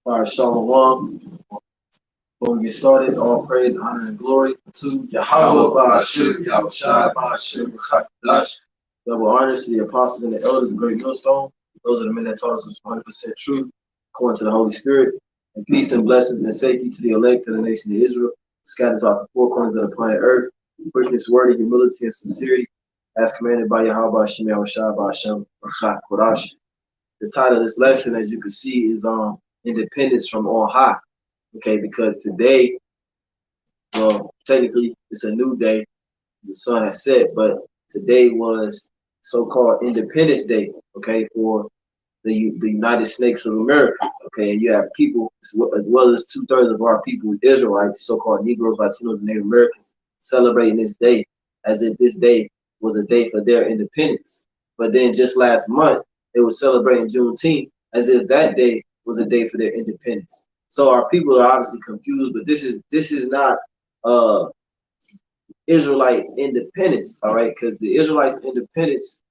All right, Shalom. Before we get started, all praise, honor, and glory to YAHAWAH, BAHASHAM, YAHWASHI, BAHASHAM, HAQADASH. Double honors to the apostles and the elders, the great millstone. Those are the men that taught us 100% truth, according to the Holy Spirit. And peace and blessings and safety to the elect of the nation of Israel, scattered throughout the four corners of the planet Earth, pushing this word in humility and sincerity, as commanded by Yahweh, YAHWASHI, BAHASHAM, HAQADASH. The title of this lesson, as you can see, is Independence from On High. Okay, because today, well, technically it's a new day. The sun has set, but today was so-called Independence Day, okay, for the United States of America. Okay, and you have people, as well as 2/3 of our people, Israelites, so-called Negroes, Latinos, and Native Americans, celebrating this day as if this day was a day for their independence. But then just last month, they were celebrating Juneteenth as if that day was a day for their independence. So our people are obviously confused, but this is not Israelite independence, all right? Because the Israelites' independence,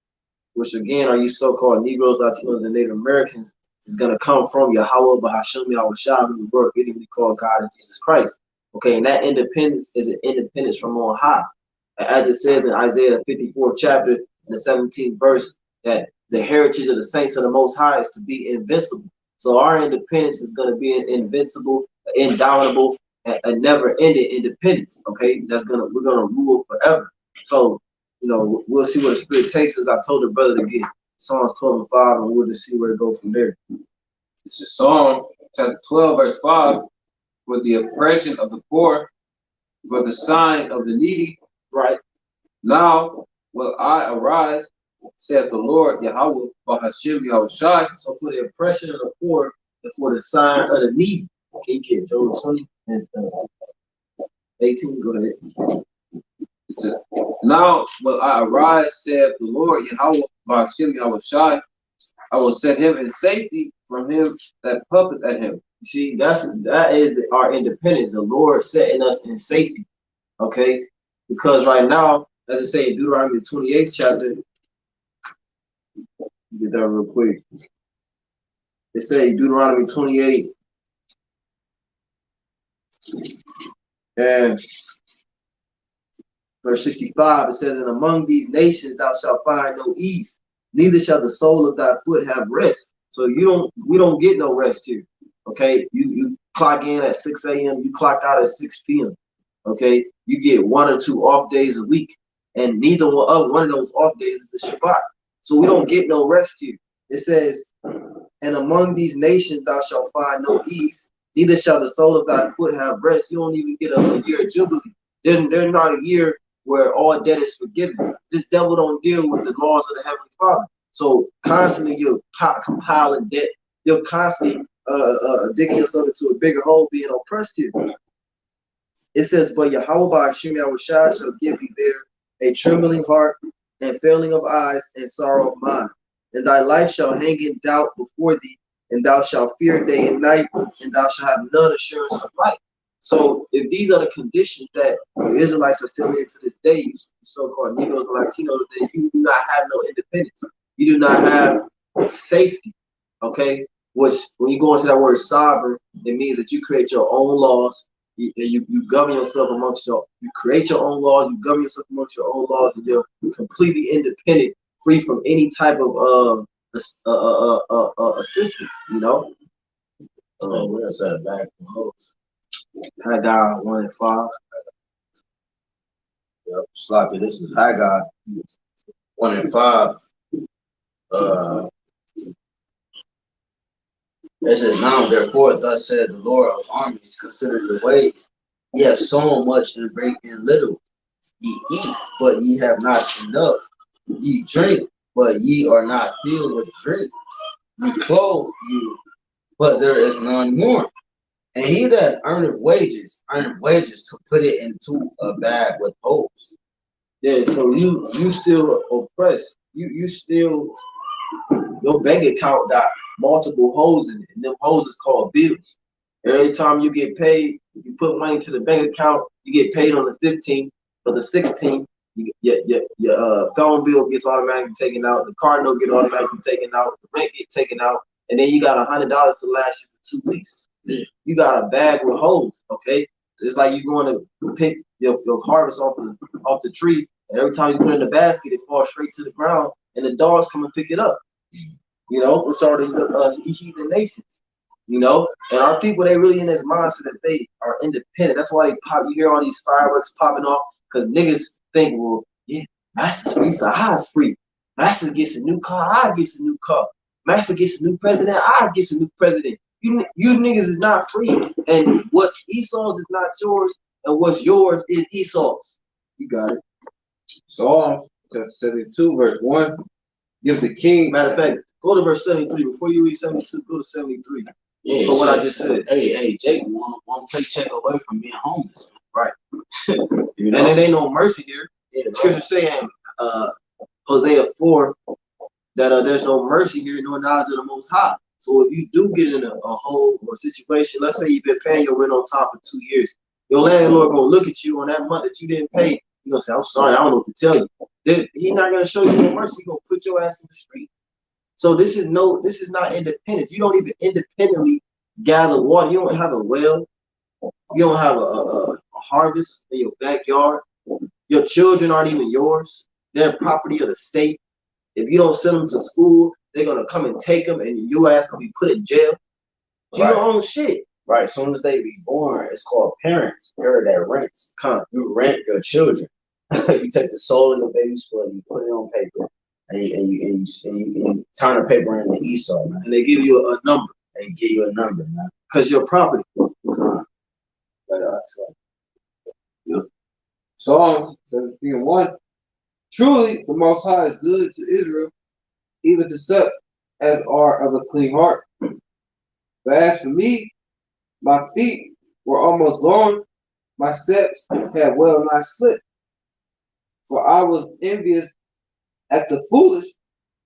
which again are you so-called Negroes, Latinos, and Native Americans, is going to come from Yahawah, BAHASHAM, YAHWASHI, who were immediately called God and Jesus Christ. Okay, and that independence is an independence from on high. As it says in Isaiah the 54th chapter, in the 17th verse, that the heritage of the saints of the Most High is to be invincible. So our independence is going to be an invincible, indomitable, a never-ending independence. Okay, we're gonna rule forever. So we'll see where the Spirit takes us. I told the brother to get Psalms 12:5, and we'll just see where it goes from there. This is Psalm chapter 12, verse 5. For the oppression of the poor, for the sign of the needy. Right. Now will I arise, saith the Lord, Yahawah, BAHASHAM, YAHWASHI. So for the oppression of the poor and for the sign of the needy. Okay, get Job 20 and 18. Go ahead. Now will I arise, saith the Lord, Yahawah, BAHASHAM, YAHWASHI. I will set him in safety from him that puffeth at him. You see, that is our independence. The Lord setting us in safety. Okay, because right now, as I say in Deuteronomy 28th chapter, get that real quick. It says Deuteronomy 28 and verse 65. It says, "And among these nations thou shalt find no ease, neither shall the sole of thy foot have rest." So we don't get no rest here. Okay, you clock in at 6 a.m. you clock out at 6 p.m. Okay, you get 1 or 2 off days a week, and neither one of those off days is the Shabbat. So we don't get no rest here. It says, "And among these nations thou shalt find no ease, neither shall the sole of thy foot have rest." You don't even get a year of Jubilee. There's not a year where all debt is forgiven. This devil don't deal with the laws of the Heavenly Father. So constantly you're compiling debt. You're constantly digging yourself into a bigger hole, being oppressed here. It says, "But Yahawah, BAHASHAM, YAHWASHI shall give thee there a trembling heart and failing of eyes and sorrow of mind. And thy life shall hang in doubt before thee, and thou shalt fear day and night, and thou shalt have none assurance of life." So if these are the conditions that the Israelites are still in to this day, you so-called Negroes and Latinos, then you do not have no independence. You do not have safety. Okay? Which, when you go into that word sovereign, it means that you create your own laws. You govern yourself you create your own laws, you govern yourself amongst your own laws, and you're completely independent, free from any type of assistance, Where's that back? Haggai 1 and 5. Yep, sloppy. This is Haggai 1 and 5. It says, "Now therefore, thus said the Lord of armies, consider your ways. Ye have sown much and bring in little. Ye eat, but ye have not enough. Ye drink, but ye are not filled with drink. Ye clothe you, but there is none more. And he that earneth wages to put it into a bag with holes." Yeah, so you still oppressed. You still, your bank account got multiple holes in it, and them holes is called bills. Every time you get paid, you put money to the bank account, you get paid on the 15th or the 16th, Your phone bill gets automatically taken out, the car note get automatically taken out, the rent get taken out, and then you got $100 to last you for 2 weeks. You got a bag with holes, okay? So it's like you going to pick your harvest off the tree, and every time you put it in the basket, it falls straight to the ground, and the dogs come and pick it up. You know, which are these heathen nations. You know, and our people, they really in this mindset that they are independent. That's why you hear all these fireworks popping off, because niggas think, well, yeah, Master's free, so I's free. Master gets a new car, I gets a new car. Master gets a new president, I gets a new president. You niggas is not free. And what's Esau's is not yours, and what's yours is Esau's. You got it. Psalm 72, verse 1. Give the king. Matter of fact, go to verse 73. Before you read 72, go to 73. Yeah, for what I just said. Hey, Jake, one paycheck away from being homeless, man. Right. You know? And it ain't no mercy here. Yeah, the scripture saying, Hosea 4, that there's no mercy here, nor knowledge of the Most High. So if you do get in a hole or situation, let's say you've been paying your rent on time for 2 years, your landlord gonna look at you on that month that you didn't pay. He's gonna say, I'm sorry, I don't know what to tell you. He's not gonna show you no mercy. He's gonna put your ass in the street. So this is not independent. You don't even independently gather water. You don't have a well. You don't have a harvest in your backyard. Your children aren't even yours. They're property of the state. If you don't send them to school, they're gonna come and take them, and your ass gonna be put in jail. You don't own shit. Right. As soon as they be born, it's called parents. You're that rents. You rent your children. You take the soul of the baby's foot and you put it on paper. And you turn the paper into Esau, man. And they give you a number. They give you a number, man. Because you're property. Psalms 17:1. Truly, the Most High is good to Israel, even to such as are of a clean heart. But as for me, my feet were almost gone, my steps had well nigh slipped. For I was envious at the foolish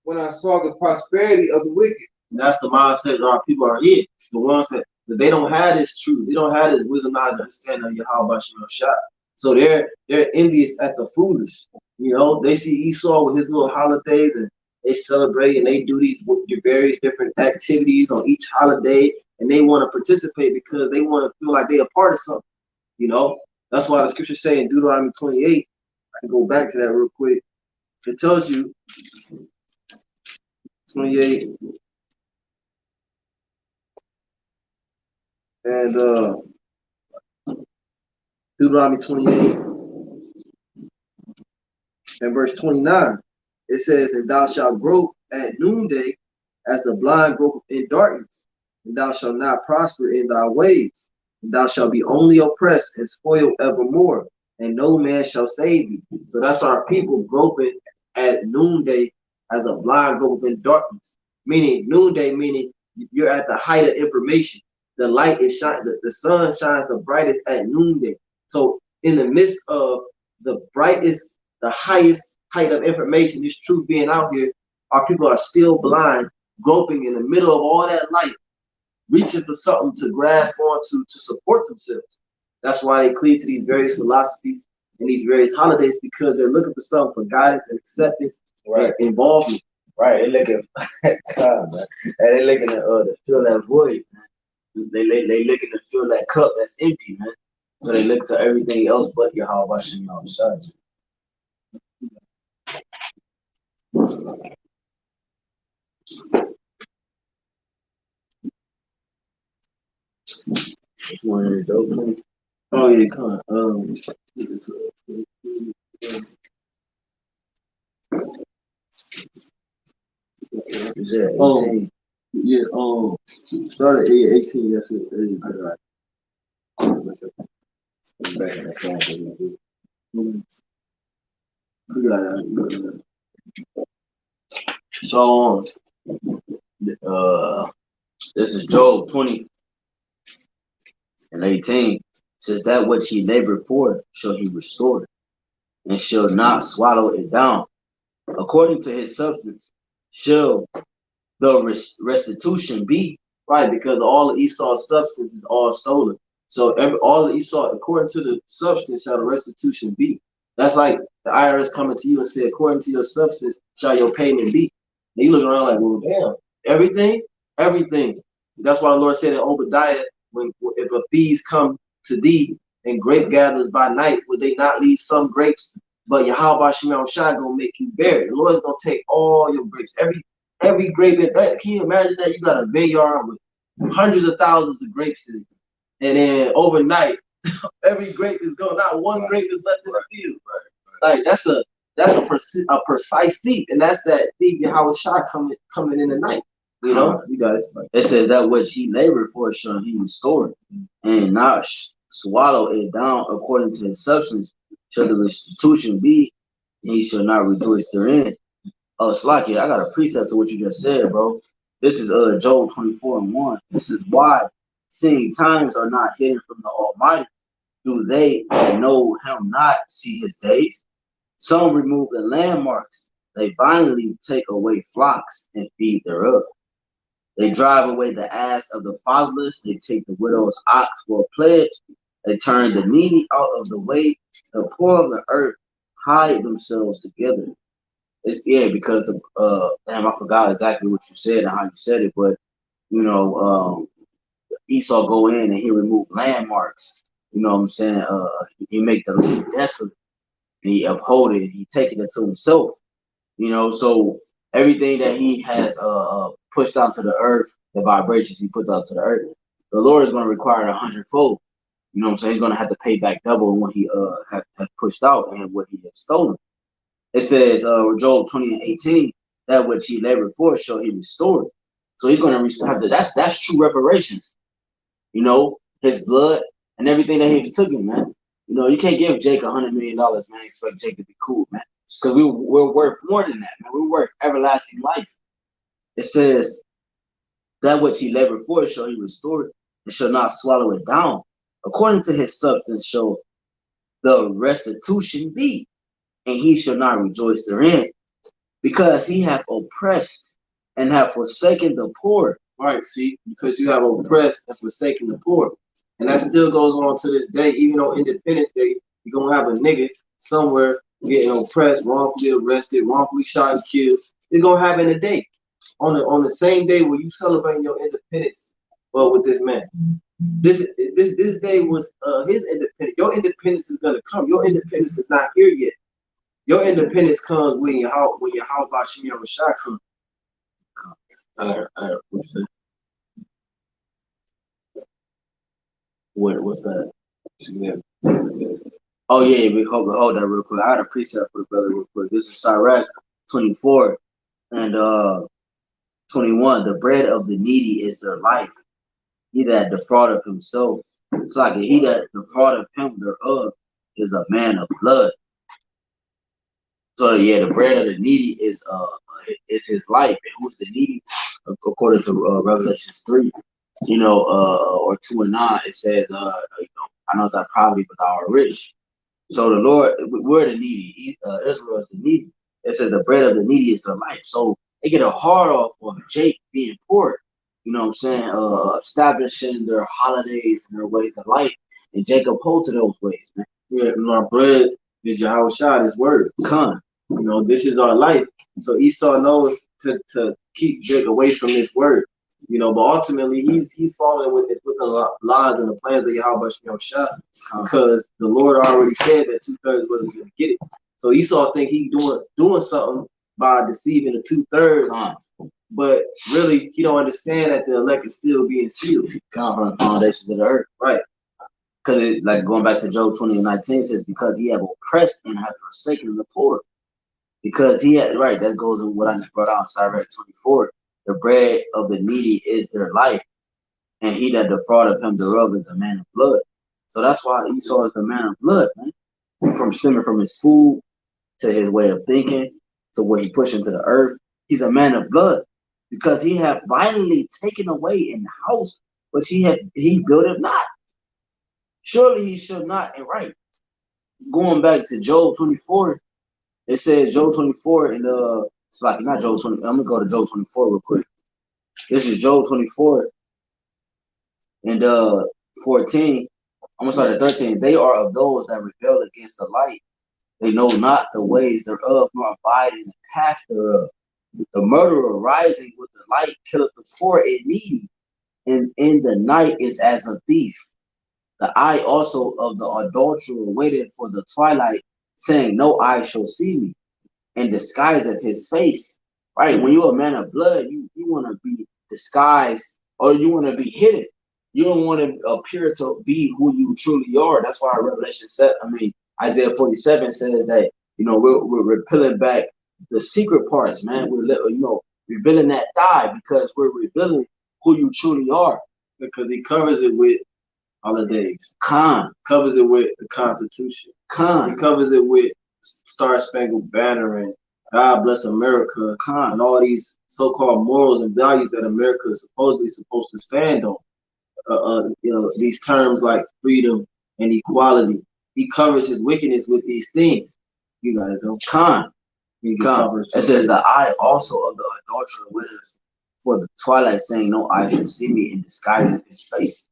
when I saw the prosperity of the wicked. And that's the mindset our people are in. The ones that they don't have this truth. They don't have this wisdom, knowledge, and understanding of YAHWASHI. So they're envious at the foolish. You know, they see Esau with his little holidays, and they celebrate, and they do these various different activities on each holiday, and they want to participate because they want to feel like they're a part of something. You know, that's why the scripture say in Deuteronomy 28. I can go back to that real quick. It tells you 28 and Deuteronomy 28 and verse 29. It says, and thou shalt grope at noonday as the blind grope in darkness, and thou shalt not prosper in thy ways, and thou shalt be only oppressed and spoiled evermore, and no man shall save thee. So that's our people groping at noonday as a blind grope in darkness. Meaning noonday, meaning you're at the height of information. The light is shining, the sun shines the brightest at noonday. So in the midst of the brightest, the highest height of information, this truth being out here, our people are still blind, groping in the middle of all that light, reaching for something to grasp onto to support themselves. That's why they cleave to these various philosophies and these various holidays, because they're looking for something for guidance and acceptance and involvement. Right, they're looking God, man. And they're looking to fill that void, man. They looking to fill that cup that's empty, man. So they look to everything else but YAHWASHI outside. Which one is dope? Oh yeah, come on. Is that 18? Oh yeah, started at 18. That's it. Right. Back in the phone. We got that. So this is Job 20 and 18. Says that which he labored for shall he restore, and shall not swallow it down. According to his substance shall the restitution be. right, because all of Esau's substance is all stolen. So all of Esau, according to the substance, shall the restitution be. That's like The IRS coming to you and say, according to your substance, shall your payment be. And you look around like, well, damn, everything, everything. That's why the Lord said in Obadiah, when if a thieves come to thee and grape gatherers by night, would they not leave some grapes? But YAHWASHI gonna make you bear it. The Lord's gonna take all your grapes, every grape in that. Can you imagine that? You got a vineyard with hundreds of thousands of grapes in it, and then overnight, every grape is gone. Not one grape is left in the field. Like that's a precise thief, and that's that thief YAHWASHI coming in the night. You know, you guys. It says that which he labored for shall he restore, and not swallow it down according to his substance shall the restitution be, and he shall not rejoice therein. Oh, Slacky, I got a precept to what you just said, bro. This is Job 24:1. This is why, seeing times are not hidden from the Almighty, do they that know him not see his days? Some remove the landmarks, they violently take away flocks and feed thereof. They drive away the ass of the fatherless. They take the widow's ox for a pledge. They turn the needy out of the way. The poor of the earth hide themselves together. It's because the damn, I forgot exactly what you said and how you said it, but you know, Esau go in and he remove landmarks. You know what I'm saying? He make the land desolate and he uphold it. He taking it to himself. You know, so everything that he has pushed out to the earth, the vibrations he puts out to the earth, the Lord is going to require 100-fold. You know what I'm saying? He's going to have to pay back double what he had pushed out and what he had stolen. It says, Job 20:18, that which he labored for shall he restore. So he's going to have to, that's true reparations. You know, his blood and everything that he took him, man. You know, you can't give Jake $100 million, man, expect Jake to be cool, man. Because we're worth more than that, man. We're worth everlasting life. It says, that which he labored for shall he restore, and shall not swallow it down. According to his substance shall the restitution be, and he shall not rejoice therein, because he hath oppressed and have forsaken the poor. Right, see, because you have oppressed and forsaken the poor. And that still goes on to this day. Even on Independence Day, you're going to have a nigga somewhere getting oppressed, wrongfully arrested, wrongfully shot and killed. It's going to happen a day. On the same day where you celebrating your independence, well, with this man. This day was his independence. Your independence is gonna come. Your independence is not here yet. Your independence comes when YAHWASHI comes. What's that? Oh yeah, we hold that real quick. I had a precept for the brother real quick. This is Sirach 24 and 21. The bread of the needy is their life. He that defraudeth himself, it's like he that defraudeth him thereof is a man of blood. So yeah, the bread of the needy is his life. And who's the needy? According to Revelations 3, you know, or 2:9, it says, you know, I know that poverty, but thou art rich. So the Lord, we're the needy. Israel is the needy. It says the bread of the needy is their life. So they get a hard off of Jake being poor. You know what I'm saying? Establishing their holidays and their ways of life. And Jacob hold to those ways, man. Yeah, and our bread is YAHWASHI, his word. Con. You know, this is our life. So Esau knows to keep Jake away from this word. You know, but ultimately he's following with the lies and the plans of YAHWASHI, because the Lord already said that 2/3 wasn't gonna get it. So Esau think he doing something by deceiving the 2/3. But really, he don't understand that the elect is still being sealed. Come from the foundations of the earth. Right. Because like going back to Job 20:19 says, because he have oppressed and have forsaken the poor. Because he had, right, that goes with what I just brought out, Sirach 24. The bread of the needy is their life, and he that defraudeth him thereof is a man of blood. So that's why Esau is the man of blood, man. From stemming from his food to his way of thinking to what he pushed into the earth. He's a man of blood, because he had violently taken away in the house, but he built it not. Surely he should not, and right. Going back to Job 24, it says Job 24 and it's like not Job 20. I'm gonna go to Job 24 real quick. This is Job 24 and 14. I'm gonna start at 13. They are of those that rebel against the light they know not the ways thereof, nor abide in the path thereof. The murderer rising with the light killeth the poor and needy, and in the night is as a thief. The eye also of the adulterer waited for the twilight, saying, no eye shall see me, and disguiseth his face. Right? When you're a man of blood, you want to be disguised, or you want to be hidden. You don't want to appear to be who you truly are. That's why Isaiah 47 says that, we're peeling back the secret parts, man. We're revealing that thigh, because we're revealing who you truly are. Because he covers it with holidays. Covers it with the Constitution. He covers it with Star Spangled Banner and God Bless America. And all these so-called morals and values that America is supposedly supposed to stand on. These terms like freedom and equality. He covers his wickedness with these things. You gotta go. It says, the eye also of the adulterer witteth for the twilight, saying, no eye shall see me, and disguiseth his face.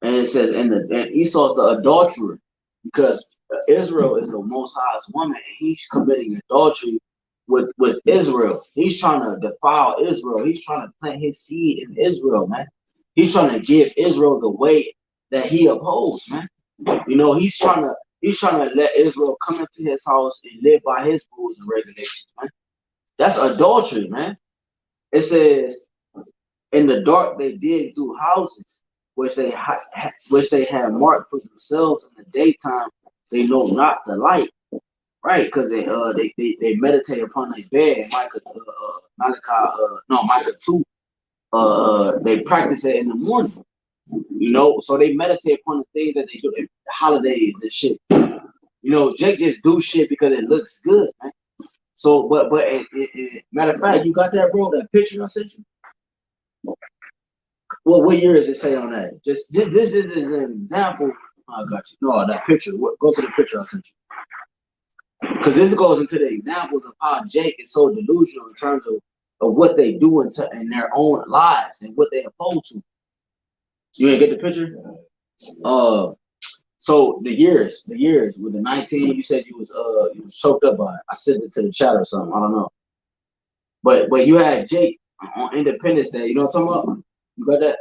And it says, and Esau's the adulterer, because Israel is the most highest woman, and he's committing adultery with Israel. He's trying to defile Israel. He's trying to plant his seed in Israel, man. He's trying to give Israel the way that he upholds, man. He's trying to let Israel come into his house and live by his rules and regulations, man. That's adultery, man. It says, in the dark they dig through houses, which they have marked for themselves. In the daytime they know not the light, right? Because they meditate upon their bed. Micah 2. They practice it in the morning, so they meditate upon the things that they do, the holidays and shit. Jake just do shit because it looks good, man. So, but matter of fact, you got that, bro? That picture I sent you? What year does it say on that? Just this is an example. I got you. No, that picture. Go to the picture I sent you. Because this goes into the examples of how Jake is so delusional in terms of what they do in their own lives and what they oppose to. You didn't get the picture? So the years with the 19, you said you was choked up by it. I sent it to the chat or something. I don't know. But you had Jake on Independence Day. You know what I'm talking about? You got that?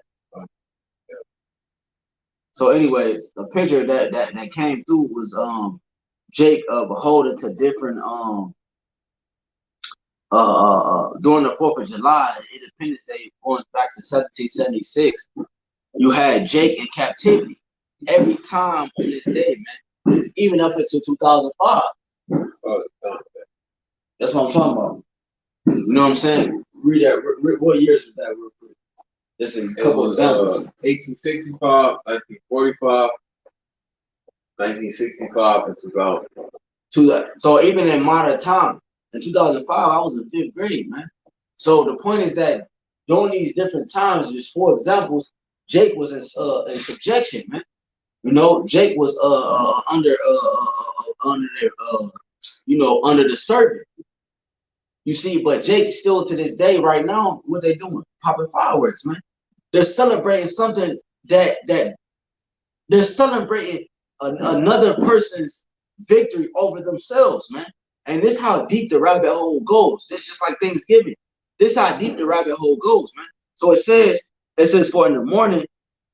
So anyways, the picture that came through was Jake beholden to different during the 4th of July, Independence Day, going back to 1776, you had Jake in captivity every time on this day, man, even up until 2005. That's what I'm talking about. You know what I'm saying? Read that. What years was that, real quick? This is a couple examples. 1865, 1945, 1965, and 2000. So even in modern time, in 2005, I was in 5th grade, man. So the point is that during these different times, just 4 examples, Jake was in subjection, man. Jake was under the servant. You see, but Jake still to this day, right now, what they doing? Popping fireworks, man. They're celebrating something that they're celebrating another person's victory over themselves, man. And this is how deep the rabbit hole goes. It's just like Thanksgiving. This is how deep the rabbit hole goes, man. So it says for in the morning.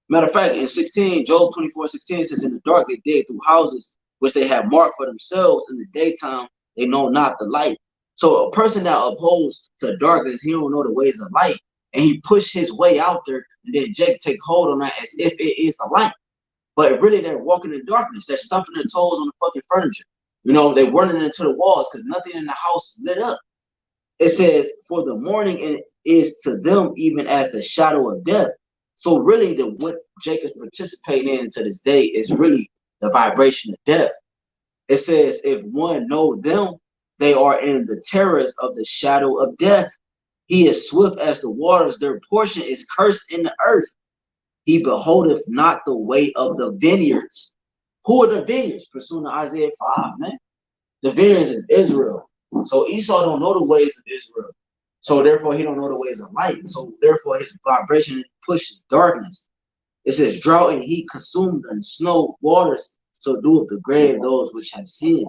Matter of fact, in 16, Job 24:16 says, in the dark they dig through houses which they have marked for themselves. In the daytime they know not the light. So a person that upholds to darkness, he don't know the ways of light, and he push his way out there, and then Jake take hold on that as if it is the light. But really they're walking in darkness. They're stumping their toes on the fucking furniture. They're running into the walls because nothing in the house is lit up. It says, for the morning is to them even as the shadow of death. So really what Jake is participating in to this day is really the vibration of death. It says, if one know them, they are in the terrors of the shadow of death. He is swift as the waters. Their portion is cursed in the earth. He beholdeth not the way of the vineyards. Who are the vineyards? Pursuing Isaiah 5, man. The vineyards is Israel. So Esau don't know the ways of Israel. So therefore he don't know the ways of light. So therefore his vibration pushes darkness. It says drought and heat consumed and snow waters. So doeth the grave those which have sinned.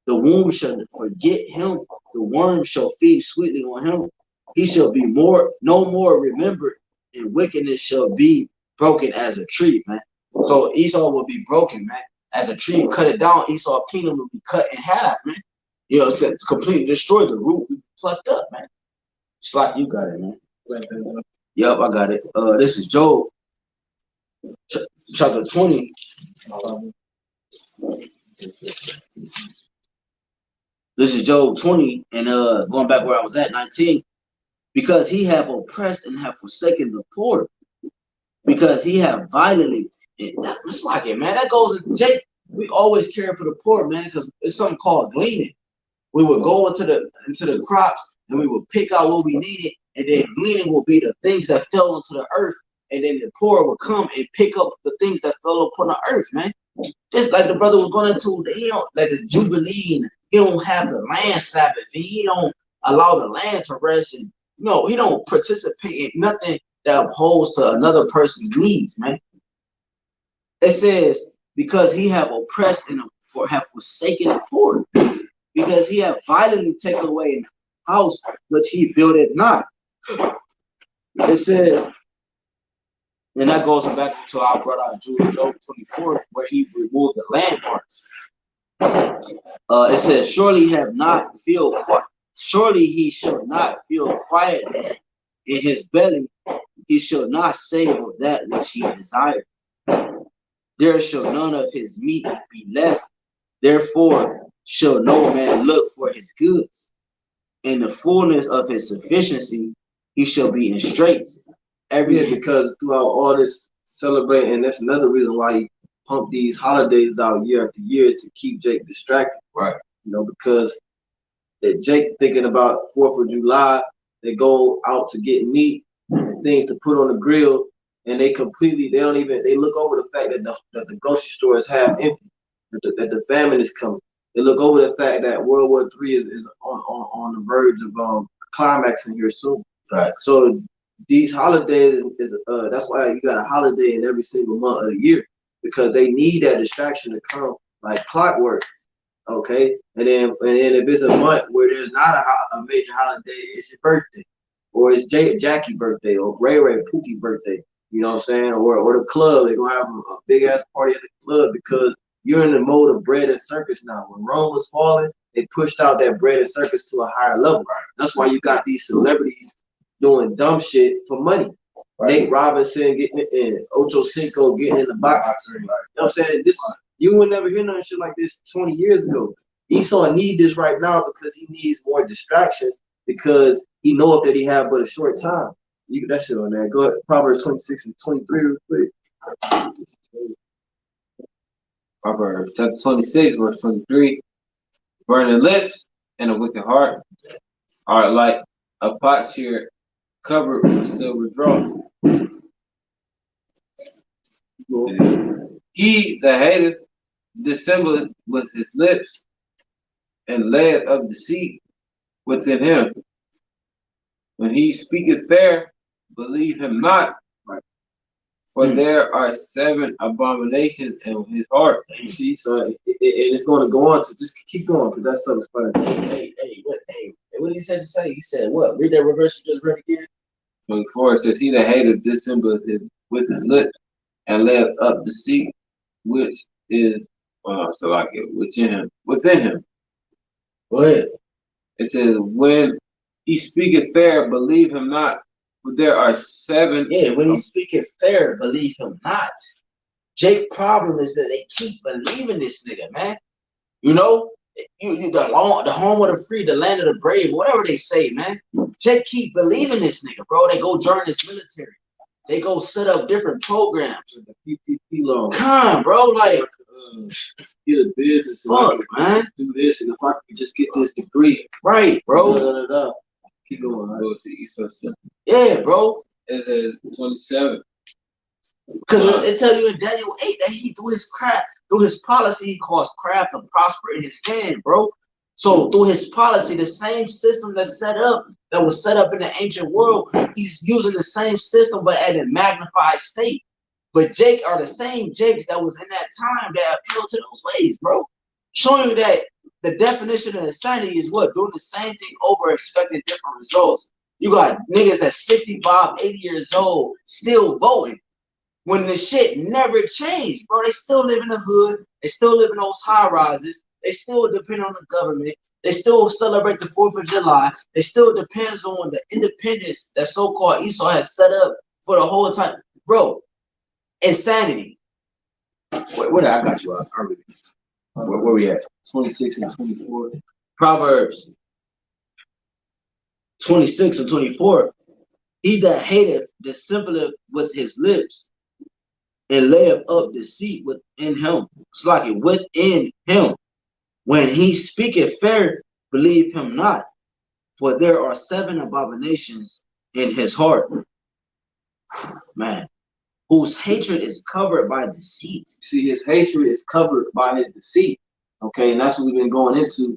The womb shall forget him. The worm shall feed sweetly on him. He shall be no more remembered, and wickedness shall be broken as a tree, man. So Esau will be broken, man. As a tree, cut it down, Esau's kingdom will be cut in half, man. You know, it's completely destroyed. The root will be plucked up, man. It's like you got it, man. Yep, I got it. This is Job, chapter 20. This is Job 20, and going back where I was at, 19. Because he have oppressed and have forsaken the poor, because he have violently. It's like it, man. That goes in Jake. We always care for the poor, man, because it's something called gleaning. We would go into the crops and we would pick out what we needed, and then gleaning will be the things that fell onto the earth, and then the poor will come and pick up the things that fell upon the earth, man. Just like the brother was going into, he don't like the Jubilee. He don't have the land Sabbath, and he don't allow the land to rest, and no, he don't participate in nothing that upholds to another person's needs, man. It says, because he have oppressed and have forsaken the poor, because he have violently taken away the house which he built it not. It says, and that goes back to our brother Job 24, where he removed the landmarks. It says, surely he shall not feel quietness in his belly. He shall not save of that which he desired. There shall none of his meat be left. Therefore shall no man look for his goods. In the fullness of his sufficiency, he shall be in straits. Because throughout all this celebrating, that's another reason why he pumped these holidays out year after year, to keep Jake distracted. Right. You know, because Jake thinking about 4th of July, they go out to get meat and things to put on the grill, and they look over the fact that the grocery store is half empty, that the famine is coming. They look over the fact that World War III is on the verge of climaxing here soon. Right. So these holidays that's why you got a holiday in every single month of the year, because they need that distraction to come like clockwork. Okay, and then if it's a month where there's not a major holiday, it's your birthday, or it's Jackie's birthday, or Ray Pookie's birthday. You know what I'm saying? Or the club, they're gonna have a big ass party at the club, because you're in the mode of bread and circus now. When Rome was falling, they pushed out that bread and circus to a higher level. That's why you got these celebrities doing dumb shit for money. Right. Nate Robinson getting it in, Ocho Cinco getting in the box. You know what I'm saying? You would never hear nothing shit like this 20 years ago. Esau need this right now because he needs more distractions, because he know that he have but a short time. You get that shit on there. Go ahead. Proverbs 26 and 23 real quick. Proverbs chapter 26, verse 23. Burning lips and a wicked heart are like a potsherd covered with silver dross. He that hateth dissembleth with his lips, and layeth up deceit within him. When he speaketh fair, believe him not, for there are 7 abominations in his heart. You see, so it's going to go on to just keep going, because that's something funny. What did he say to say? He said what? Read that reverse you just read again. 24 says, he that hateth dissembleth with his lips, and layeth up deceit, which is within him. Go ahead. It says, when he speaketh fair, believe him not, for there are 7. Yeah, when he speaketh fair, believe him not. Jake's problem is that they keep believing this nigga, man. You know, the home of the free, the land of the brave, whatever they say, man. Jake keep believing this nigga, bro. They go join this military. They go set up different programs. The PPP loan. Come on, bro. Like, get a business. Fuck, man. Do this, and if I could just get this degree. Right, bro. Keep going. Right? Yeah, bro. It is 27. Because it tell you in Daniel 8 that he through his policy, he caused craft to prosper in his hand, bro. So through his policy, the same system that was set up in the ancient world, he's using the same system, but at a magnified state. But Jake are the same Jakes that was in that time that appealed to those ways, bro. Showing you that the definition of insanity is what? Doing the same thing over, expecting different results. You got niggas that's 65, 80 years old still voting when the shit never changed, bro. They still live in the hood. They still live in those high rises. They still depend on the government. They still celebrate the 4th of July. They still depends on the independence that so-called Esau has set up for the whole time. Bro, insanity. Where I got you out? Where we at? 26 and 24. Proverbs 26 and 24. He that hateth dissembleth with his lips, and layeth up deceit within him. It's like it within him. When he speaketh fair, believe him not, for there are 7 abominations in his heart. Man, whose hatred is covered by deceit. See, his hatred is covered by his deceit. Okay, and that's what we've been going into.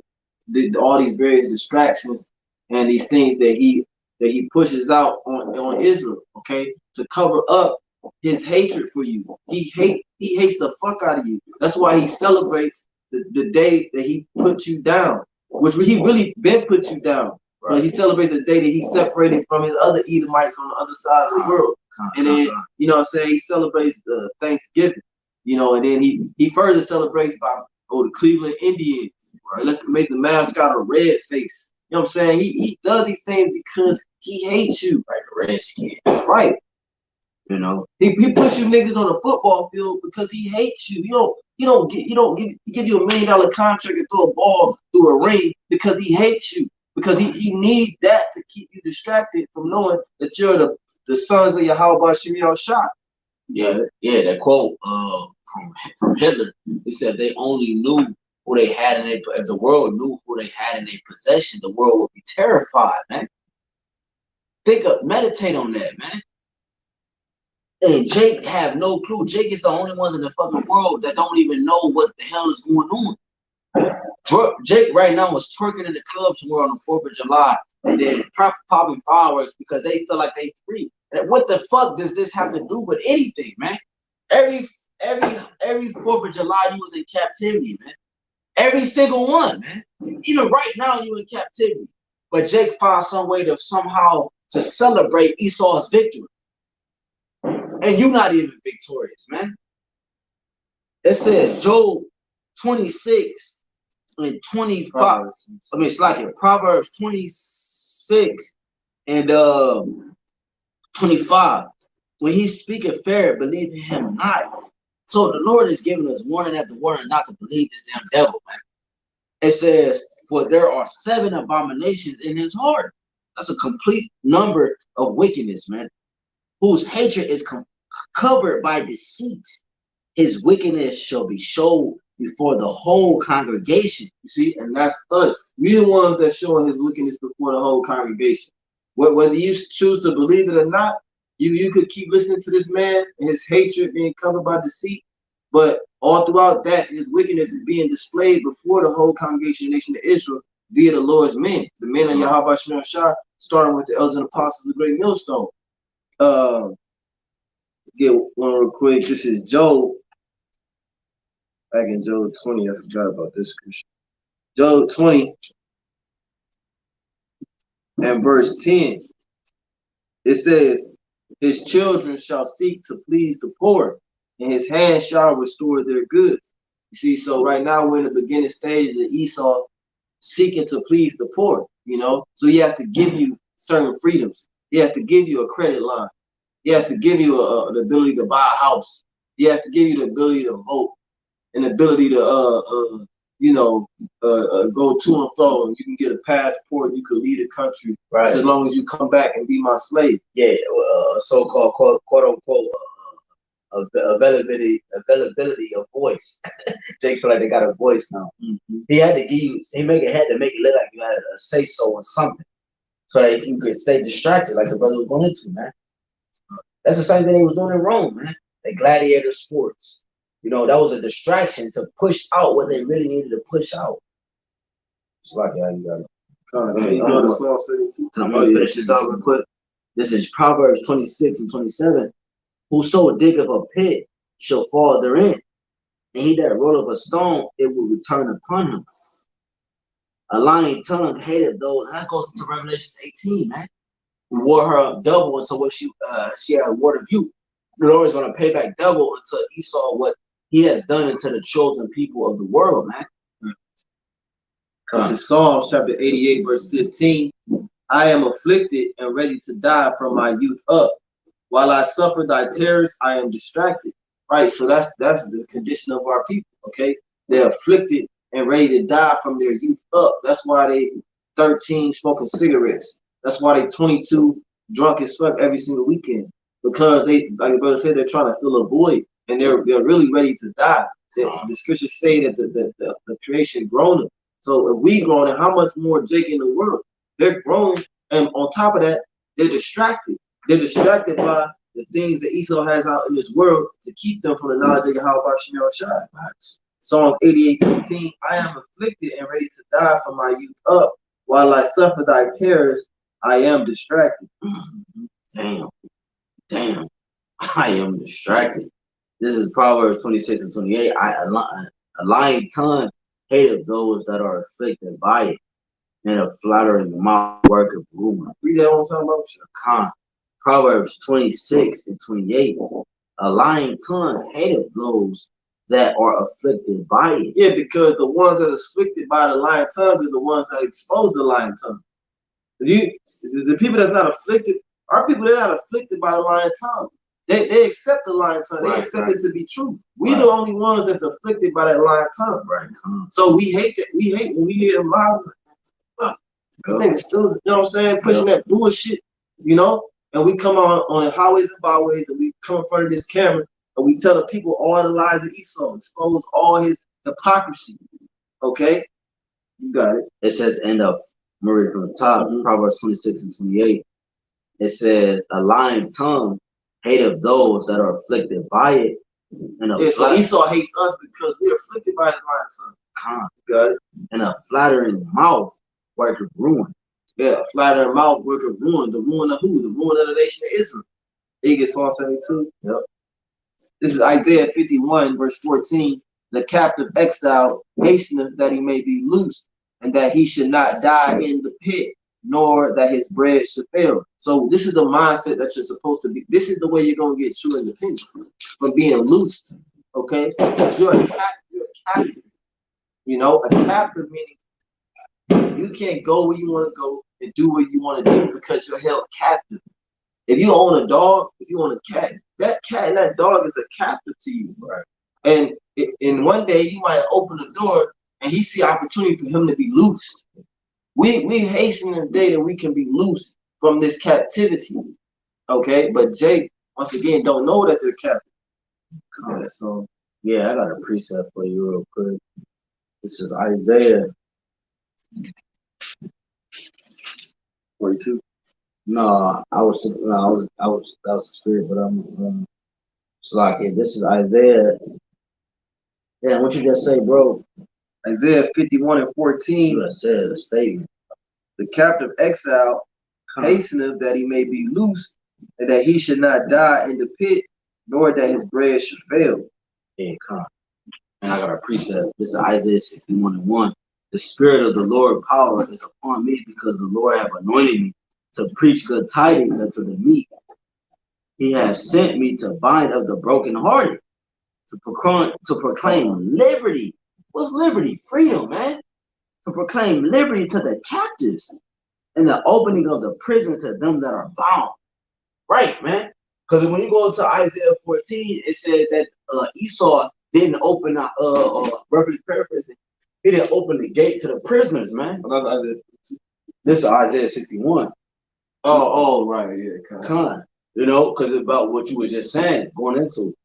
All these various distractions and these things that he pushes out on Israel, okay, to cover up his hatred for you. He hates the fuck out of you. That's why he celebrates the day that he put you down, which he really been put you down. Right. But he celebrates the day that he separated from his other Edomites on the other side of the world. And then, you know what I'm saying, he celebrates Thanksgiving, you know, and then he further celebrates by the Cleveland Indians. Right? Let's make the mascot a red face. You know what I'm saying? He does these things because he hates you. Like the Redskin. Right. You know, he puts you niggas on the football field because he hates you. He give you $1 million contract and throw a ball through a ring because he hates you. Because he needs that to keep you distracted from knowing that you're the sons of YAHWASHI. Yeah, that quote from Hitler. It said they only knew who they had in their, if the world knew who they had in their possession, the world would be terrified, man. Meditate on that, man. And Jake have no clue. Jake is the only ones in the fucking world that don't even know what the hell is going on. Jake right now is twerking in the club somewhere on the 4th of July and then popping fireworks because they feel like they free. And what the fuck does this have to do with anything, man? Every 4th of July you was in captivity, man. Every single one, man. Even right now you in captivity. But Jake found some way to somehow to celebrate Esau's victory. And you're not even victorious, man. It says Job 26 and 25. I mean, it's like it. Proverbs 26 and 25. When he speaketh fair, believe in him not. So the Lord is giving us warning after warning not to believe this damn devil, man. It says, for there are 7 abominations in his heart. That's a complete number of wickedness, man. Whose hatred is covered by deceit. His wickedness shall be showed before the whole congregation. You see, and that's us. We the ones that showing his wickedness before the whole congregation. Whether you choose to believe it or not, you could keep listening to this man and his hatred being covered by deceit. But all throughout that, his wickedness is being displayed before the whole congregation, nation of Israel, via the Lord's men, the men of YAHWASHI, starting with the elders and apostles of the great millstone. Get one real quick. This is Job. Back in Job 20, I forgot about this scripture. Job 20 and verse 10. It says, his children shall seek to please the poor, and his hand shall restore their goods. You see, so right now we're in the beginning stages of Esau seeking to please the poor, you know. So he has to give you certain freedoms. He has to give you a credit line. He has to give you the ability to buy a house. He has to give you the ability to vote, and the ability to go to and fro, and you can get a passport, you can leave the country, right, as long as you come back and be my slave. Yeah, so-called quote unquote availability of voice. Jake feel like they got a voice now. Mm-hmm. He had to give you, had to make it look like you had a say so or something, so that you could stay distracted, like the brother was going into, man. That's the same thing he was doing in Rome, man. The gladiator sports. You know, that was a distraction to push out what they really needed to push out. It's like, yeah, you got it. I'm going to finish this out real quick. This is Proverbs 26 and 27. Whoso diggeth a pit shall fall therein, and he that rolleth a stone, it will return upon him. A lying tongue hated those, and that goes into Revelation 18, man. Wore her double until what she had word of you. The Lord is going to pay back double until Esau what he has done into the chosen people of the world, man. This is Psalms chapter 88, verse 15. I am afflicted and ready to die from my youth up. While I suffer thy terrors, I am distracted. Right, so that's the condition of our people, okay? They're afflicted and ready to die from their youth up. That's why they 13 smoking cigarettes. That's why they 22 drunk as fuck every single weekend. Because they, like the brother said, they're trying to fill a void and they're really ready to die. The scriptures say that the creation groaneth. So if we groaning, how much more Jake in the world? They're groaning, and on top of that, they're distracted. They're distracted by the things that Esau has out in this world to keep them from the knowledge of YAHAWASHI. Psalm 88:15. I am afflicted and ready to die from my youth up. While I suffer thy terrors, I am distracted. Damn. I am distracted. This is Proverbs 26 and 28. A lying tongue hateth those that are afflicted by it, and a flattering mouth worketh rumor. Read that one time, bro. Proverbs 26 and 28. A lying tongue hateth those that are afflicted by it. Yeah, because the ones that are afflicted by the lying tongue are the ones that expose the lying tongue. The people that's not afflicted, our people, they're not afflicted by the lying tongue. They accept the lying tongue. They accept it to be true. We the only ones that's afflicted by that lying tongue. Right. So we hate that. We hate when we hear them lie. These niggas still, you know what I'm saying, pushing that bullshit, you know? And we come on the highways and byways and we come in front of this camera and we tell the people all the lies of Esau, expose all his hypocrisy. Okay? You got it. It says, end of Marie from the top, Proverbs 26 and 28. It says, a lying tongue hateth those that are afflicted by it. And so Esau hates us because we're afflicted by his lying tongue. You got it. And a flattering mouth worketh ruin. Yeah, flattering mouth worketh ruin. The ruin of who? The ruin of the nation of Israel. You get Psalm 72. Yep. This is Isaiah 51, verse 14. The captive exile hasteneth that he may be loosed, and that he should not die in the pit, nor that his bread should fail. So this is the mindset that you're supposed to be. This is the way you're going to get true independence, from being loosed. Okay? You're a captive. You know, a captive meaning you can't go where you want to go and do what you want to do because you're held captive. If you own a dog, if you own a cat, that cat and that dog is a captive to you. Right. And one day you might open the door and he see opportunity for him to be loosed. We hasten the day that we can be loose from this captivity. Okay, but Jake, once again, don't know that they're captive. Yeah, so yeah, I got a precept for you real quick. This is Isaiah 42. No, that was the spirit, but it's like, yeah, this is Isaiah. Yeah, what you just say, bro? Isaiah 51 and 14. You just said a statement. The captive exile hasteneth that he may be loose, and that he should not die in the pit, nor that his bread should fail. Yeah, come. And I got a precept. This is Isaiah 61 and 1. The spirit of the Lord power is upon me, because the Lord have anointed me to preach good tidings unto the meek. He has sent me to bind up the brokenhearted, to proclaim liberty. What's liberty? Freedom, man. To proclaim liberty to the captives, and the opening of the prison to them that are bound. Right, man. Because when you go to Isaiah 14, it says that Esau didn't open, roughly paraphrasing, he didn't open the gate to the prisoners, man. This is Isaiah 61. Oh, right, yeah. Con. You know, because it's about what you was just saying, going into.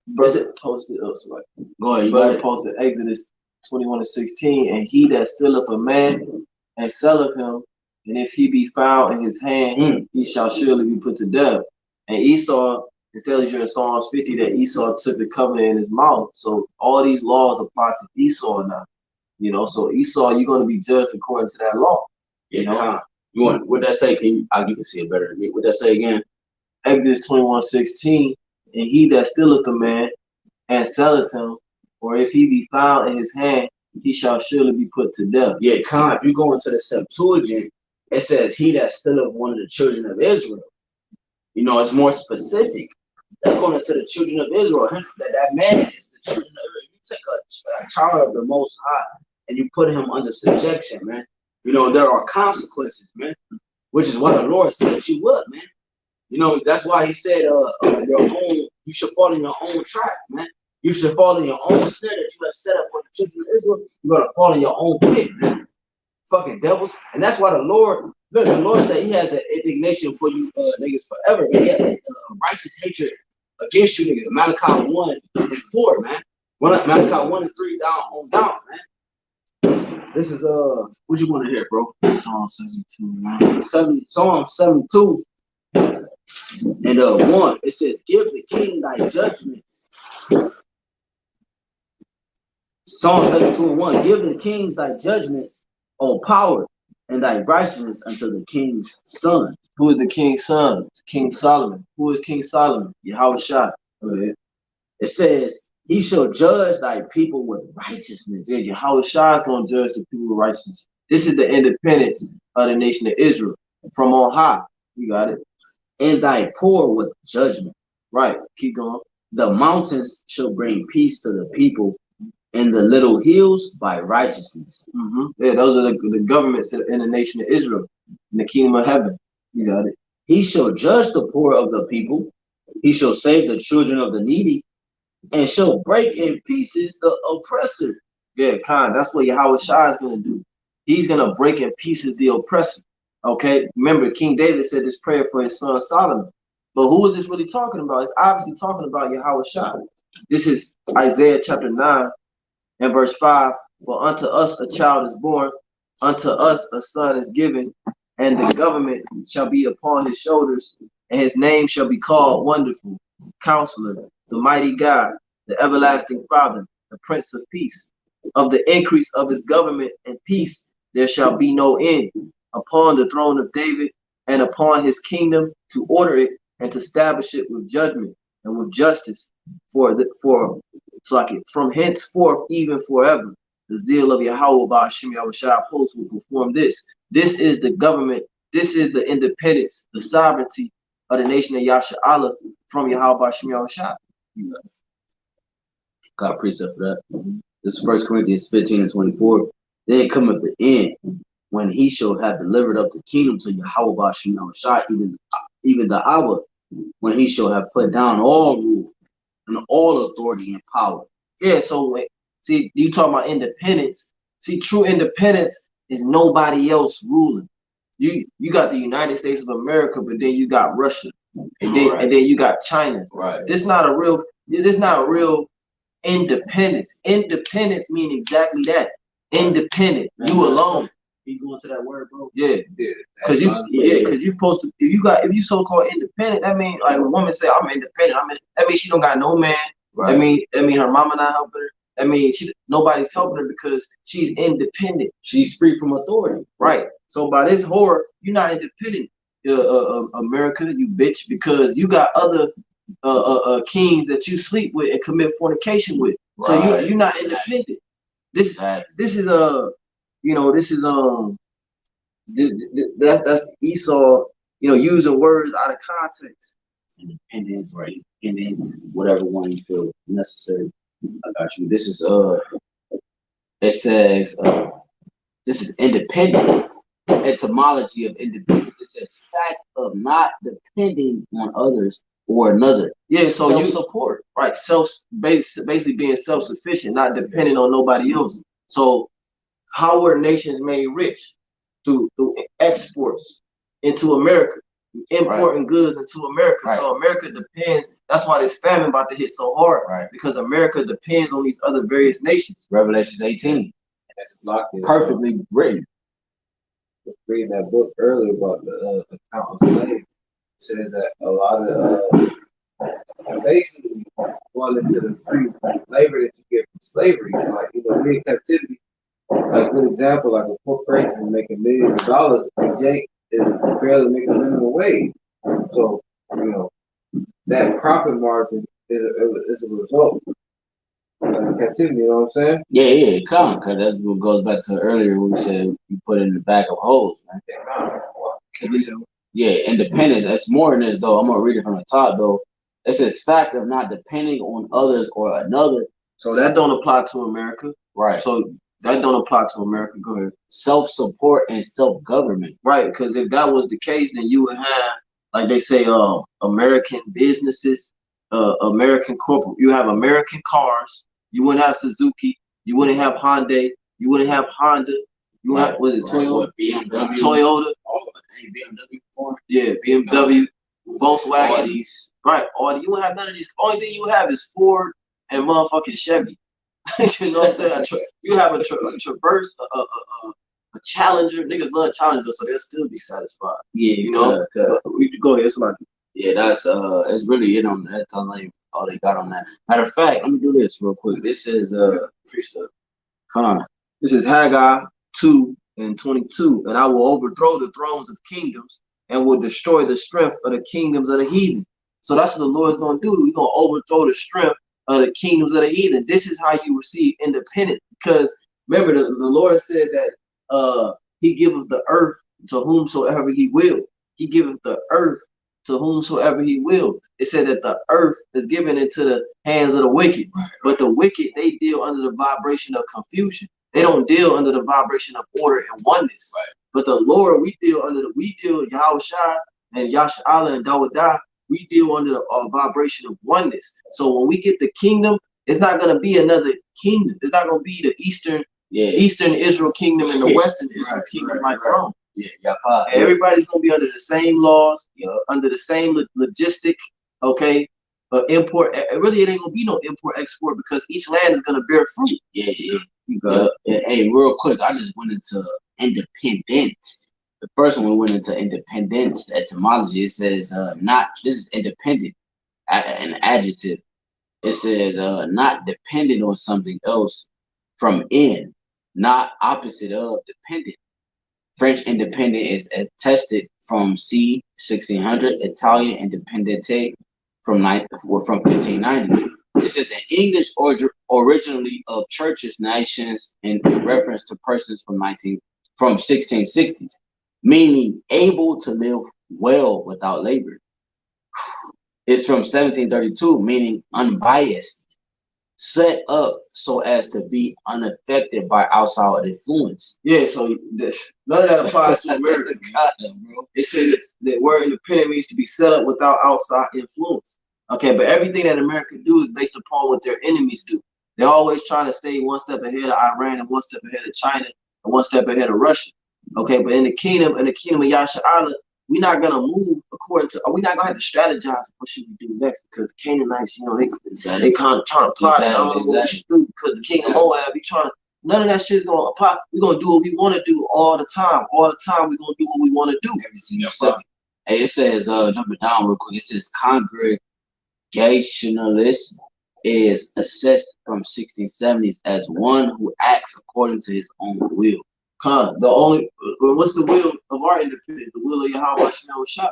Brother posted up, so like, go ahead, brother posted Exodus 21 and 16, and he that stealeth a man and selleth him, and if he be found in his hand, he shall surely be put to death. And Esau, it tells you in Psalms 50 that Esau took the covenant in his mouth. So all these laws apply to Esau now. You know, so Esau, you're going to be judged according to that law. Yeah, you know, you want what that say? You can see it better than me. What that say again? Exodus 21:16, and he that stealeth a man and selleth him, or if he be found in his hand, he shall surely be put to death. Yeah, if you go into the Septuagint, it says he that stilleth one of the children of Israel. You know, it's more specific. That's going into the children of Israel. That man is the children of Israel. You take a child of the Most High and you put him under subjection, man. You know, there are consequences, man, which is why the Lord set you up, man. You know, that's why he said, you should fall in your own trap, man. You should fall in your own snare that you have set up for the children of Israel. You're going to fall in your own pit, man. Fucking devils. And that's why the Lord said he has an indignation for you niggas forever. He has a righteous hatred against you niggas. Malachi 1 and 4, man. Malachi 1 and 3 down, man. This is what you want to hear, bro? Psalm 72, man. Psalm 72 and 1. It says, give the king thy judgments. Psalm 72 and 1. Give the kings thy judgments, O power, and thy righteousness unto the king's son. Who is the king's son? King Solomon. Who is King Solomon? Yahawashi. It says, he shall judge thy people with righteousness. Yeah, Yahawashi is going to judge the people with righteousness. This is the independence of the nation of Israel. From on high. You got it. And thy poor with judgment. Right. Keep going. The mountains shall bring peace to the people, and the little hills by righteousness. Yeah, those are the governments in the nation of Israel, in the kingdom of heaven. You got it. He shall judge the poor of the people. He shall save the children of the needy, and shall break in pieces the oppressor. Yeah, that's what Yahawashi is going to do. He's going to break in pieces the oppressor. Okay, remember King David said this prayer for his son Solomon. But who is this really talking about? It's obviously talking about Yahawashi. This is Isaiah chapter 9 and verse 5. For unto us a child is born, unto us a son is given, and the government shall be upon his shoulders, and his name shall be called Wonderful, Counselor, the Mighty God, the Everlasting Father, the Prince of Peace. Of the increase of his government and peace there shall be no end, upon the throne of David and upon his kingdom, to order it and to establish it with judgment and with justice from henceforth even forever. The zeal of Yahawah BAHASHAM Yahawashi hosts will perform this. This is the government. This is the independence, the sovereignty of the nation of Yasha from Yahawah BAHASHAM Yahawashi. Got a precept for that. This is 1 Corinthians 15 and 24. Then cometh the end, when he shall have delivered up the kingdom to Yahawah BAHASHAM Yahawashi, even the hour when he shall have put down all rule and all authority and power. Yeah, so see, you talking about independence. See, true independence is nobody else ruling. You got the United States of America, but then you got Russia, and then you got China. Right. This not a real independence. Independence means exactly that. Independent. You alone. You going to that word, bro? Yeah. Because you supposed to, if you so-called independent, that means like a woman say, I'm independent. That means she don't got no man. Right. That mean her mama not helping her. That means nobody's helping her because she's independent. She's free from authority. Right. So by this whore, you're not independent, America, you bitch, because you got other kings that you sleep with and commit fornication with. Right. So you're not independent. This is that's Esau, using words out of context. Independence, right? Independence, whatever one you feel necessary. I got you. This is it says this is independence. Etymology of independence. It says fact of not depending on others or another. Yeah, so self-support. Right. Basically being self-sufficient, not depending on nobody else. So how were nations made rich? Through exports into America, importing goods into America. Right. So America depends. That's why this famine about to hit so hard. Right. Because America depends on these other various nations. Revelations 18. That's locked in. Perfectly written. Reading that book earlier about the account of slavery, said that a lot of basically going into the free labor that you get from slavery, like being captivity. Like, good example, like a corporation making millions of dollars, and Jake is barely making minimum wage. So, that profit margin is a result captivity, you know what I'm saying? Yeah, come, cause that's what goes back to earlier when we said you put it in the back of holes, man. Yeah, independence. That's more than this though. I'm gonna read it from the top though. It says fact of not depending on others or another. So that don't apply to America. Right. So that don't apply to America. Go ahead. Self-support and self-government. Right, because if that was the case, then you would have, like they say, American businesses, American corporate. You have American cars. You wouldn't have Suzuki. You wouldn't have Hyundai. You wouldn't have Honda. You would have, was it Toyota? BMW. Toyota. Oh, BMW before. Yeah, BMW, Volkswagen. Right, all you wouldn't have none of these. Only thing you would have is Ford and motherfucking Chevy. You know what I'm saying? You have a Traverse, a Challenger. Niggas love Challenger, so they'll still be satisfied. Yeah, you know. We could go ahead. It's like, yeah, that's it's really it on that. That's all they got on that. Matter of fact, let me do this real quick. This is free stuff. Come on. This is Haggai 2:22, and I will overthrow the thrones of kingdoms and will destroy the strength of the kingdoms of the heathen. So that's what the Lord's gonna do. He's gonna overthrow the strength of the kingdoms of the heathen. This is how you receive independence. Because remember, the Lord said that he giveth the earth to whomsoever he will. He giveth the earth to whomsoever he will. It said that the earth is given into the hands of the wicked. But the wicked, they deal under the vibration of confusion. They don't deal under the vibration of order and oneness. But the Lord, we deal YAHWASHI and YAHSHAALA and Dawadah, we deal under the vibration of oneness. So when we get the kingdom, it's not going to be another kingdom. It's not going to be the Eastern Israel kingdom and the Western Israel kingdom like Rome. Everybody's going to be under the same laws, under the same logistic, okay? Import, really it ain't going to be no import export because each land is going to bear fruit. Hey, real quick, I just went into independent. The first one we went into independence etymology. It says this is independent, an adjective. It says not dependent on something else from in, not opposite of dependent. French independent is attested from c. 1600, Italian independente from 1590. This is an English origin originally of churches, nations, in reference to persons from 1660s. Meaning able to live well without labor. It's from 1732, meaning unbiased, set up so as to be unaffected by outside influence. Yeah, so none of that applies to America. It says that word independent means to be set up without outside influence. Okay, but everything that America do is based upon what their enemies do. They're always trying to stay one step ahead of Iran and one step ahead of China and one step ahead of Russia. Okay, but in the kingdom of YAHSHAALA, we're not gonna move according to. We're not gonna have to strategize what should we do next because the Canaanites, they kind of trying to plot. I don't know what we should do because the king of Moab, he trying to. None of that shit's gonna apply. We're gonna do what we want to do all the time. All the time, we're gonna do what we want to do. Every single second. Hey, it says, jumping down real quick. It says congregationalist is assessed from 1670s as one who acts according to his own will. What's the will of our independence? The will of YAHWASHI.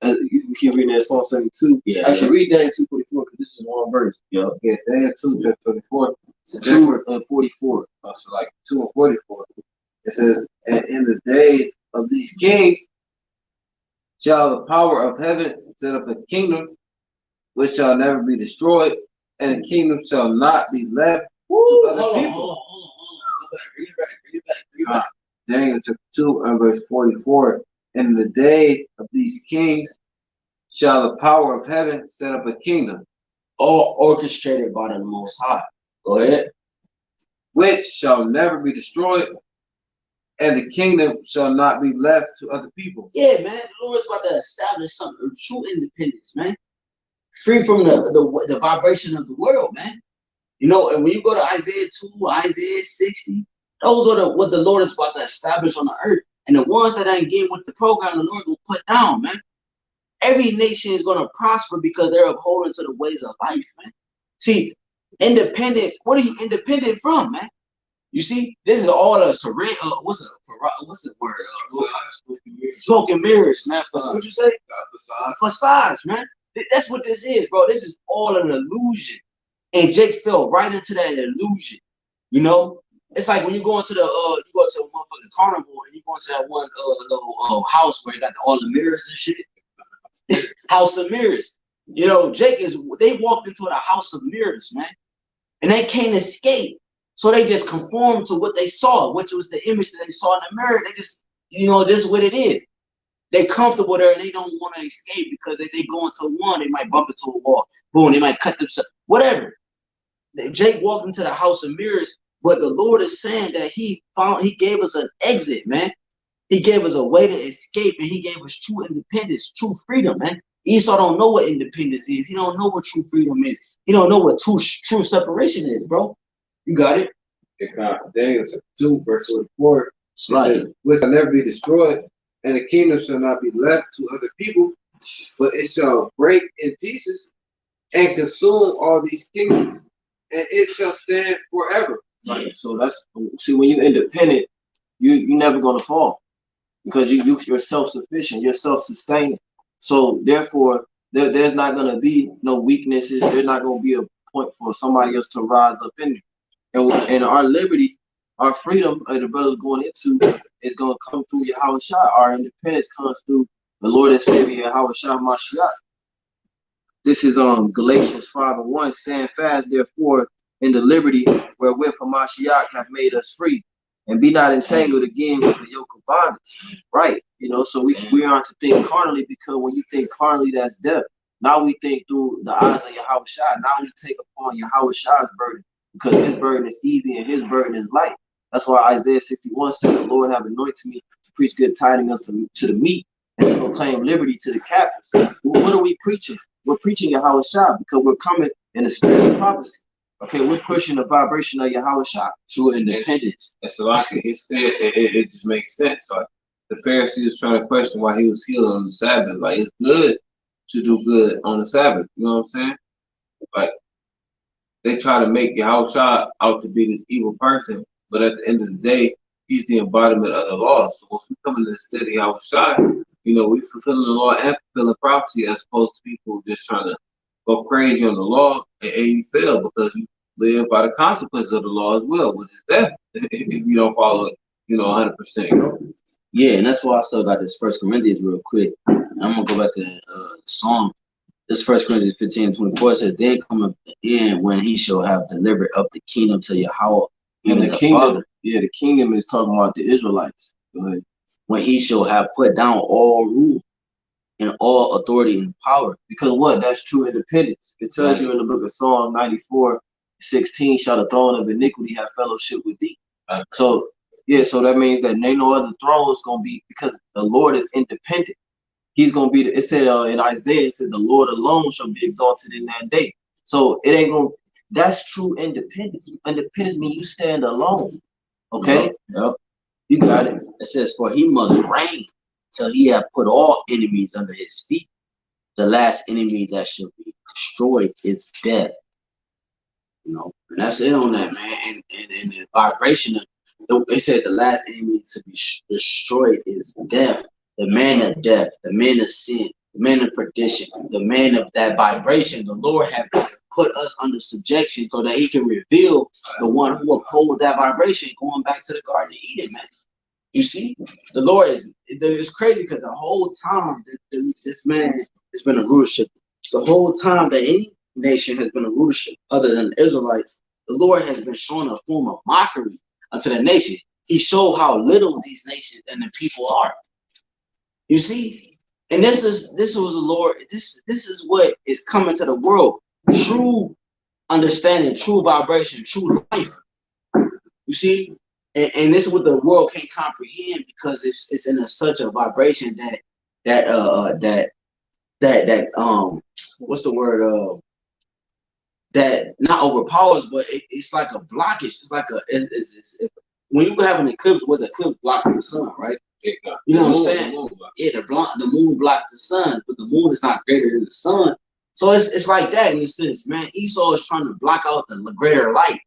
You keep reading that Psalm 72. Yeah. I should read that in 244 because this is one verse. Yeah, Daniel 2:24. 2 and 44. So like 2 and 44. It says, and in the days of these kings shall the power of heaven set up a kingdom which shall never be destroyed, and the kingdom shall not be left to other people. Hold on. Read it back. Daniel 2 and verse 44. In the days of these kings shall the power of heaven set up a kingdom. All orchestrated by the Most High. Go ahead. Which shall never be destroyed, and the kingdom shall not be left to other people. Yeah, man. The Lord's about to establish something, true independence, man. Free from the vibration of the world, man. And when you go to Isaiah 2, Isaiah 60, those are what the Lord is about to establish on the earth. And the ones that ain't getting with the program, the Lord will put down, man. Every nation is going to prosper because they're upholding to the ways of life, man. See, independence, what are you independent from, man? You see, this is all a surrender. What's the word? Smoke and mirrors, man. What you say? Facades, man. That's what this is, bro. This is all an illusion. And Jake fell right into that illusion. You know, it's like when you go into the you go to a motherfucking carnival and you go into that one little house where you got all the mirrors and shit. House of mirrors. You know, they walked into the house of mirrors, man, and they can't escape. So they just conformed to what they saw, which was the image that they saw in the mirror. They just, you know, this is what it is. They comfortable there and they don't want to escape because if they go into one, they might bump into a wall. Boom, they might cut themselves. Whatever. Jake walked into the house of mirrors, but the Lord is saying that he gave us an exit, man. He gave us a way to escape, and he gave us true independence, true freedom, man. Esau don't know what independence is. He don't know what true freedom is. He don't know what true separation is, bro. You got it? Daniel 2, verse 44. Which shall never be destroyed, and the kingdom shall not be left to other people, but it shall break in pieces and consume all these kingdoms, and it shall stand forever. Right. So that's, see, when you're independent, you're never gonna fall because you're self-sufficient, you're self-sustaining. So therefore, there's not gonna be no weaknesses. There's not gonna be a point for somebody else to rise up in there. And our liberty, our freedom, the brother's going into, is gonna come through Yahawashi. Our independence comes through the Lord and Savior Yahawashi Mashiach. This is Galatians 5:1. Stand fast, therefore, in the liberty wherewith Mashiach hath made us free, and be not entangled again with the yoke of bondage. Right? You know, so we aren't to think carnally, because when you think carnally, that's death. Now we think through the eyes of Yahawashi. Now we take upon Yahawashi's burden, because his burden is easy and his burden is light. That's why Isaiah 61 said, the Lord have anointed me to preach good tidings to the meek and to proclaim liberty to the captives. What are we preaching? We're preaching Yahawashi because we're coming in the spirit of prophecy. Okay, we're pushing the vibration of Yahawashi to independence. And so it just makes sense. So the Pharisee was trying to question why he was healed on the Sabbath. Like, it's good to do good on the Sabbath. You know what I'm saying? Like, they try to make Yahawashi out to be this evil person, but at the end of the day, he's the embodiment of the law. So once we come into the steady Yahawashi, you know, we fulfilling the law and fulfilling prophecy, as opposed to people just trying to go crazy on the law, and you fail because you live by the consequences of the law as well, which is death if you don't follow it, you know, 100%. You know? Yeah, and that's why I still got this 1 Corinthians real quick. I'm gonna go back to the Psalm. This 1 Corinthians 15:24 says, "Then come in when he shall have delivered up the kingdom to Yahweh." And the kingdom, the kingdom is talking about the Israelites. Go ahead. When he shall have put down all rule and all authority and power. Because what? That's true independence. It tells you in the book of Psalm 94:16, shall the throne of iniquity have fellowship with thee. So, yeah, so that means that ain't no other throne is going to be, because the Lord is independent. He's going to be, it said in Isaiah, it said the Lord alone shall be exalted in that day. So it ain't going to, that's true independence. Independence means you stand alone. Okay? Yep. You got it. It says, for he must reign till he have put all enemies under his feet. The last enemy that shall be destroyed is death. You know, and that's it on that, man. And the vibration of, they said the last enemy to be destroyed is death. The man of death, the man of sin, the man of perdition, the man of that vibration. The Lord have put us under subjection so that he can reveal the one who uphold that vibration, going back to the Garden of Eden, man. You see, the Lord it's crazy because the whole time this man has been a rulership, the whole time that any nation has been a rulership other than the Israelites, the Lord has been showing a form of mockery unto the nations. He showed how little these nations and the people are. You see, and this was the Lord. This is what is coming to the world: true understanding, true vibration, true life. You see. And this is what the world can't comprehend because it's in such a vibration that what's the word that not overpowers, but it's like a blockage. It's like when you have an eclipse, where the eclipse blocks the sun, right? You know what I'm saying? The moon blocks the sun, but the moon is not greater than the sun. So it's like that in a sense, man. Esau is trying to block out the greater light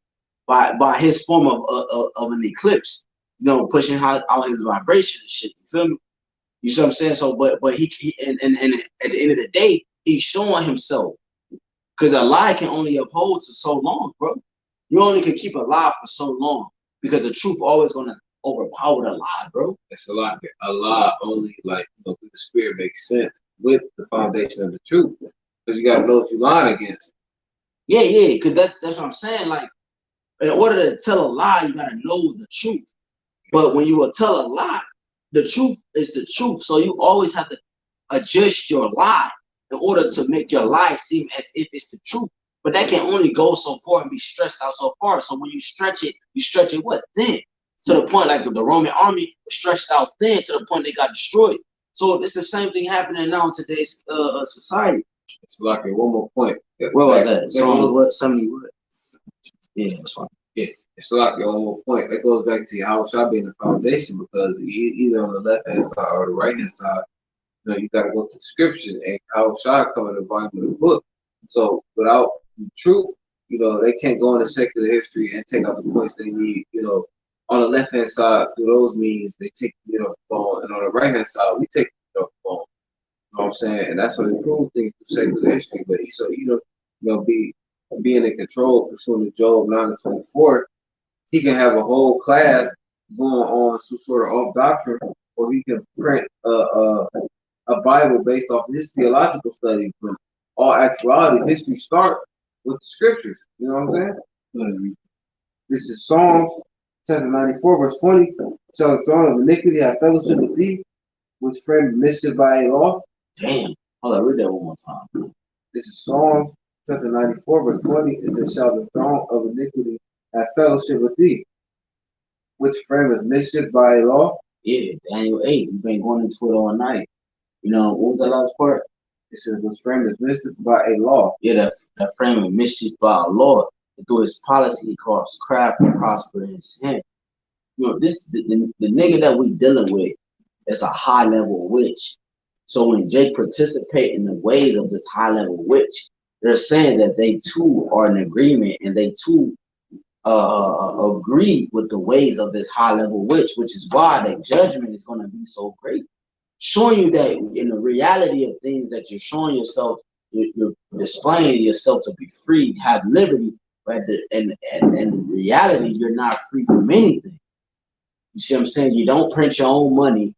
by his form of an eclipse, you know, pushing out his vibration and shit. You feel me? You see what I'm saying? So, but he and at the end of the day, he's showing himself. Because a lie can only uphold to so long, bro. You only can keep a lie for so long because the truth always gonna overpower the lie, bro. It's a lie. A lie only, like, through the spirit makes sense with the foundation of the truth. Because you gotta know what you're lying against. Yeah, yeah, because that's what I'm saying. Like, in order to tell a lie, you gotta know the truth. But when you will tell a lie, the truth is the truth. So you always have to adjust your lie in order to make your lie seem as if it's the truth. But that can only go so far and be stretched out so far. So when you stretch it what? Thin. To the point like the Roman army was stretched out thin to the point they got destroyed. So it's the same thing happening now in today's society. It's like one more point. Where was that? Psalm what? 70 what? Yeah, that's fine. Yeah, it's like one more point. That goes back to YAHWASHI being the foundation, because either on the left hand side or the right hand side, you got to go to the scriptures, and YAHWASHI covered the volume of the book. So without the truth, they can't go into secular history and take out the points they need. On the left hand side, through those means, they take the phone, and on the right hand side, we take the phone. You know what I'm saying? And that's what improves things through secular history. But being in control, pursuing Job 9-24, he can have a whole class going on some sort of off doctrine, or he can print a Bible based off of his theological study. But all actuality, history start with the scriptures. You know what I'm saying? Mm-hmm. This is Psalms chapter 94, verse 20. Shall the throne of iniquity have fellowship with thee, which frame mischief by a law? Damn. Hold on, read that one more time. This is Psalms chapter 94, verse 20. It says, shall the throne of iniquity have fellowship with thee, which frameth mischief by a law? Yeah, Daniel 8. We've been going into it all night. What was the last part? It says, which frameth mischief by a law. Yeah, that frameth mischief by a law. And through his policy, he caused craft and prosper in his hand. The nigga that we dealing with is a high level witch. So when Jake participate in the ways of this high level witch, they're saying that they too are in agreement and they too agree with the ways of this high level witch, which is why the judgment is going to be so great. Showing you that in the reality of things that you're showing yourself, you're displaying yourself to be free, have liberty, but in reality, you're not free from anything. You see what I'm saying? You don't print your own money.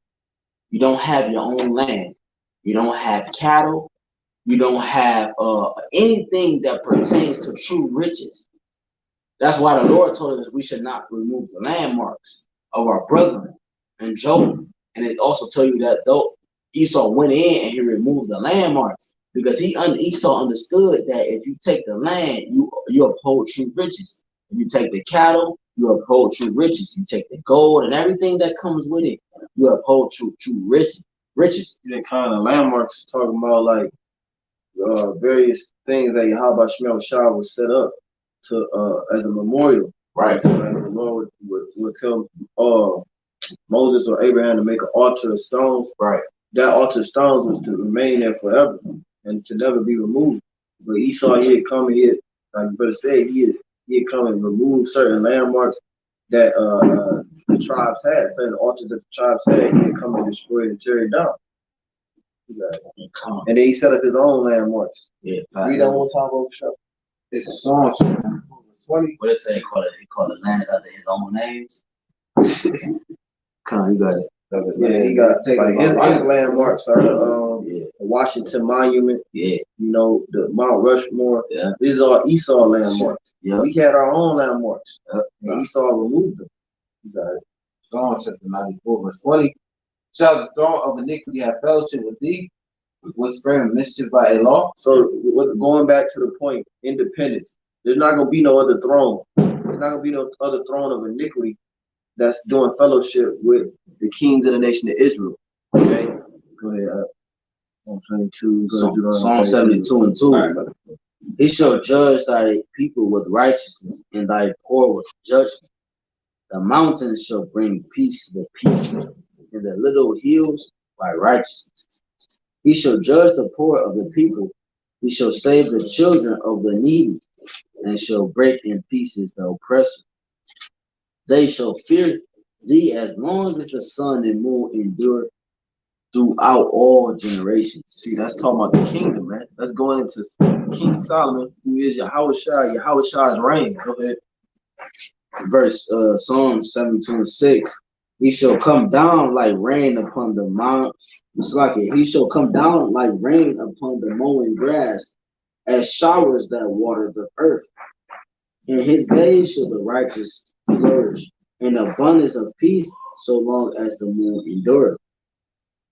You don't have your own land. You don't have cattle. You don't have anything that pertains to true riches. That's why the Lord told us we should not remove the landmarks of our brethren and Job. And it also tell you that though Esau went in and he removed the landmarks, because Esau understood that if you take the land, you uphold true riches. If you take the cattle, you uphold true riches. You take the gold and everything that comes with it, you uphold true riches. That kind of landmarks talking about like various things that YAHWASHI was set up to as a memorial. Right. So like the Lord would tell Moses or Abraham to make an altar of stones. Right. That altar of stones was to remain there forever and to never be removed. But Esau, he had come and like the brother said, he had come and remove certain landmarks that the tribes had, certain altars that the tribes had. He had come and destroy and tear it down. And then he set up his own landmarks. Yeah. Read that one time over show. It's a song. 20. What it say? He called it lands after his own names. Come on, you got it. Yeah, he got like his landmarks are the Washington Monument. Yeah. The Mount Rushmore. Yeah. These are Esau landmarks. Yeah. We had our own landmarks. And Esau removed them. You got it. Psalm chapter 94, verse 20. Shall the throne of iniquity have fellowship with thee, which frame mischief by a law? So going back to the point, independence. There's not gonna be no other throne. There's not gonna be no other throne of iniquity that's doing fellowship with the kings of the nation of Israel. Okay? Go ahead. Psalm 72. Psalm 72 and 2. Right. He shall judge thy people with righteousness, and thy poor with judgment. The mountains shall bring peace to the people, and the little hills by righteousness. He shall judge the poor of the people. He shall save the children of the needy, and shall break in pieces the oppressor. They shall fear thee as long as the sun and moon endure throughout all generations. See, that's talking about the kingdom, man. Let's go into King Solomon, who is Yahawah's reign. Go ahead. Verse Psalm 72:6. He shall come down like rain upon the mount. It's like it. He shall come down like rain upon the mowing grass, as showers that water the earth. In his days shall the righteous flourish, in abundance of peace, so long as the moon endureth.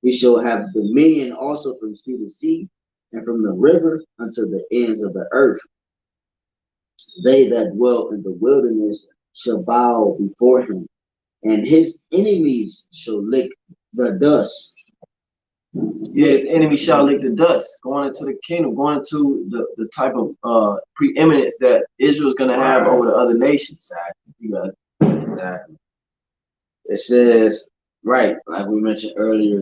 He shall have dominion also from sea to sea, and from the river unto the ends of the earth. They that dwell in the wilderness shall bow before him, and his enemies shall lick the dust. Yeah, his enemy shall lick the dust. Going into the kingdom, going into the type of preeminence that Israel's gonna have over the other nations. Exactly. You got it. Exactly. It says, right, like we mentioned earlier,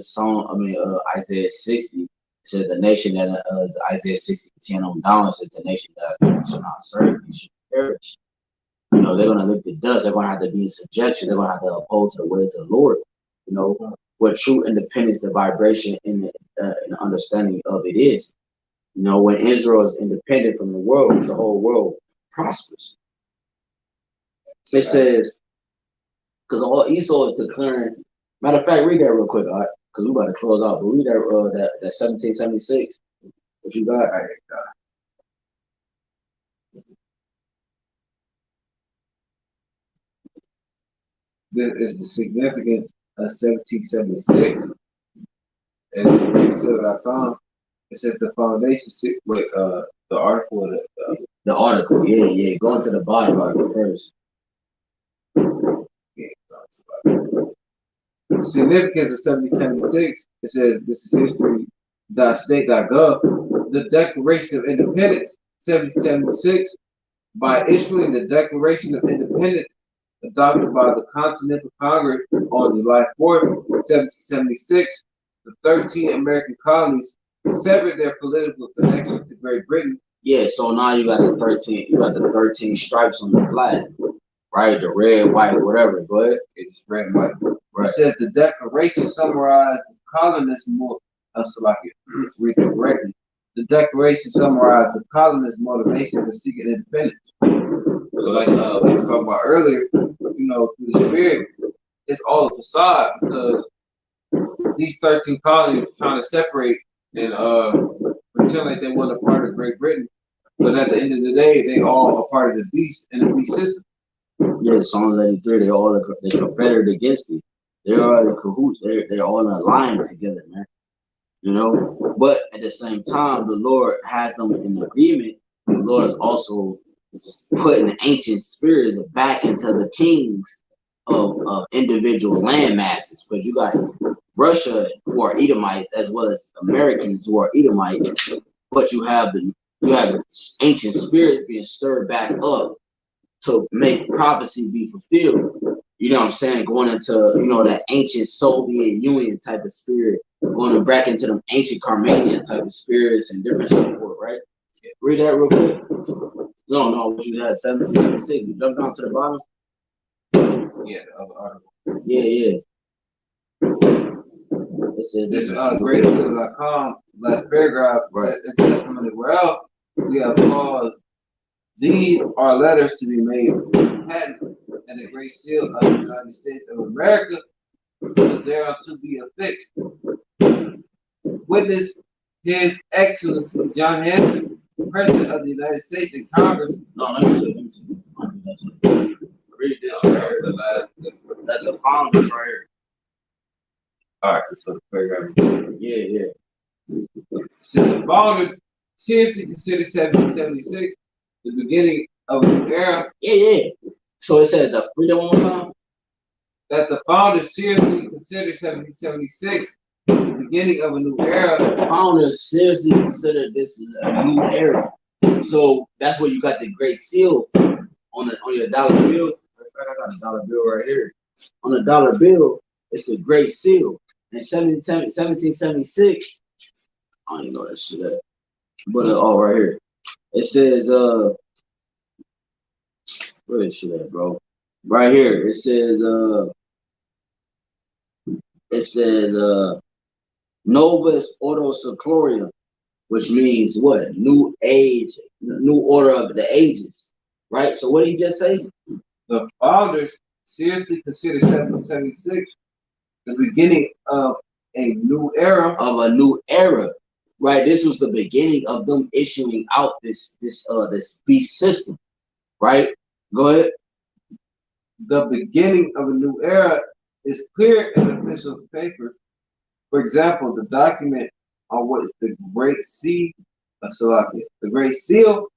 Isaiah 60. It says the nation that is Isaiah 60:10 on down. It says the nation that shall not serve, he shall perish. You know, they're gonna lick the dust. They're gonna have to be in subjection. They're gonna have to uphold to the ways of the Lord. You know, what true independence, the vibration, and the understanding of it is. You know, when Israel is independent from the world, the whole world prospers. It says, because all Esau is declaring. Matter of fact, read that real quick, all right? Because we about to close out. But read that 1776. What you got? All right, This is the significance of 1776. And it's racehill.com. It says the foundation with the article. The article, yeah. Go into the bottom article first. The significance of 1776, it says, this is history.state.gov. The Declaration of Independence, 1776, by issuing the Declaration of Independence adopted by the Continental Congress on July 4th, 1776, the 13 American colonies severed their political connections to Great Britain. Yeah, so now you got the 13 stripes on the flag, right? The red, white, whatever, but it's red and white. Right. It says the Declaration summarized the colonists' read it correctly. The Declaration summarized the colonists' motivation for seeking independence. So, like we was talking about earlier, you know, through the spirit, it's all a facade because these 13 colonies were trying to separate and pretend like they weren't a part of Great Britain, but at the end of the day, they all are part of the beast and the beast system. Yeah, Psalm 83, they confederate against it. They're all in cahoots. They're all in a line together, man. You know, but at the same time, the Lord has them in agreement. The Lord is also putting ancient spirits back into the kings of individual land masses. Because you got Russia who are Edomites as well as Americans who are Edomites, but you have ancient spirits being stirred back up to make prophecy be fulfilled. You know what I'm saying? Going into, you know, that ancient Soviet Union type of spirit, going back into them ancient Carmanian type of spirits and different stuff, right? Read that real quick. No, what you had, 1776. You jump down to the bottom? Yeah, the other article. Yeah. This is gracehill.com, last paragraph, right. Said, the testimony whereof we have caused these are letters to be made patent and the great seal of the United States of America, thereunto be affixed. Witness His Excellency John Hanson, President of the United States and Congress. No, let me see. Read this right here. That's the founders right here. All right, so the paragraph. Yeah. So the founders seriously considered 1776 the beginning of a new era. Yeah. So it says the freedom one more time. That the founders seriously considered 1776 the beginning of a new era. The founders seriously considered this a new era. So that's where you got the great seal on your dollar bill. In fact, I got a dollar bill right here. On the dollar bill, it's the great seal. In 1776, I don't even know that shit at. But right here. It says where is shit at, bro? Right here. It says Novus Ordo Secloria, which means what? New age, new order of the ages. Right? So what did he just say? The fathers seriously considered 1776 the beginning of a new era. Of a new era. Right? This was the beginning of them issuing out this beast system. Right? Go ahead. The beginning of a new era is clear in official papers. For example, the document on which the Great Seal of Slovakia, the Great Seal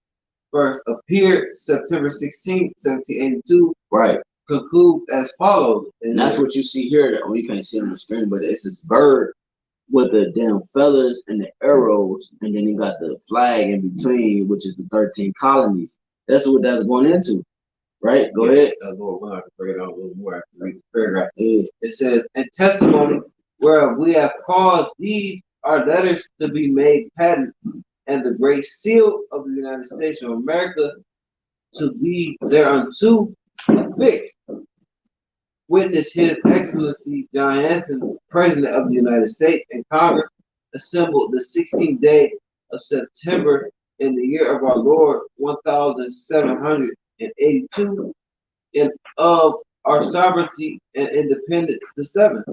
first appeared September 16, 1782. Right. Concludes as follows. And that's what you see here. Well, you can't see it on the screen, but it's this bird with the damn feathers and the arrows, and then you got the flag in between, which is the 13 colonies. That's what that's going into. Right? Go ahead. Lord, we'll have to break it out a little more after read the paragraph. It says, in testimony whereof we have caused these our letters to be made patent, and the great seal of the United States of America to be thereunto affixed. Witness His Excellency John Hanson, President of the United States and Congress, assembled the 16th day of September in the year of our Lord 1782, and of our sovereignty and independence the 7th.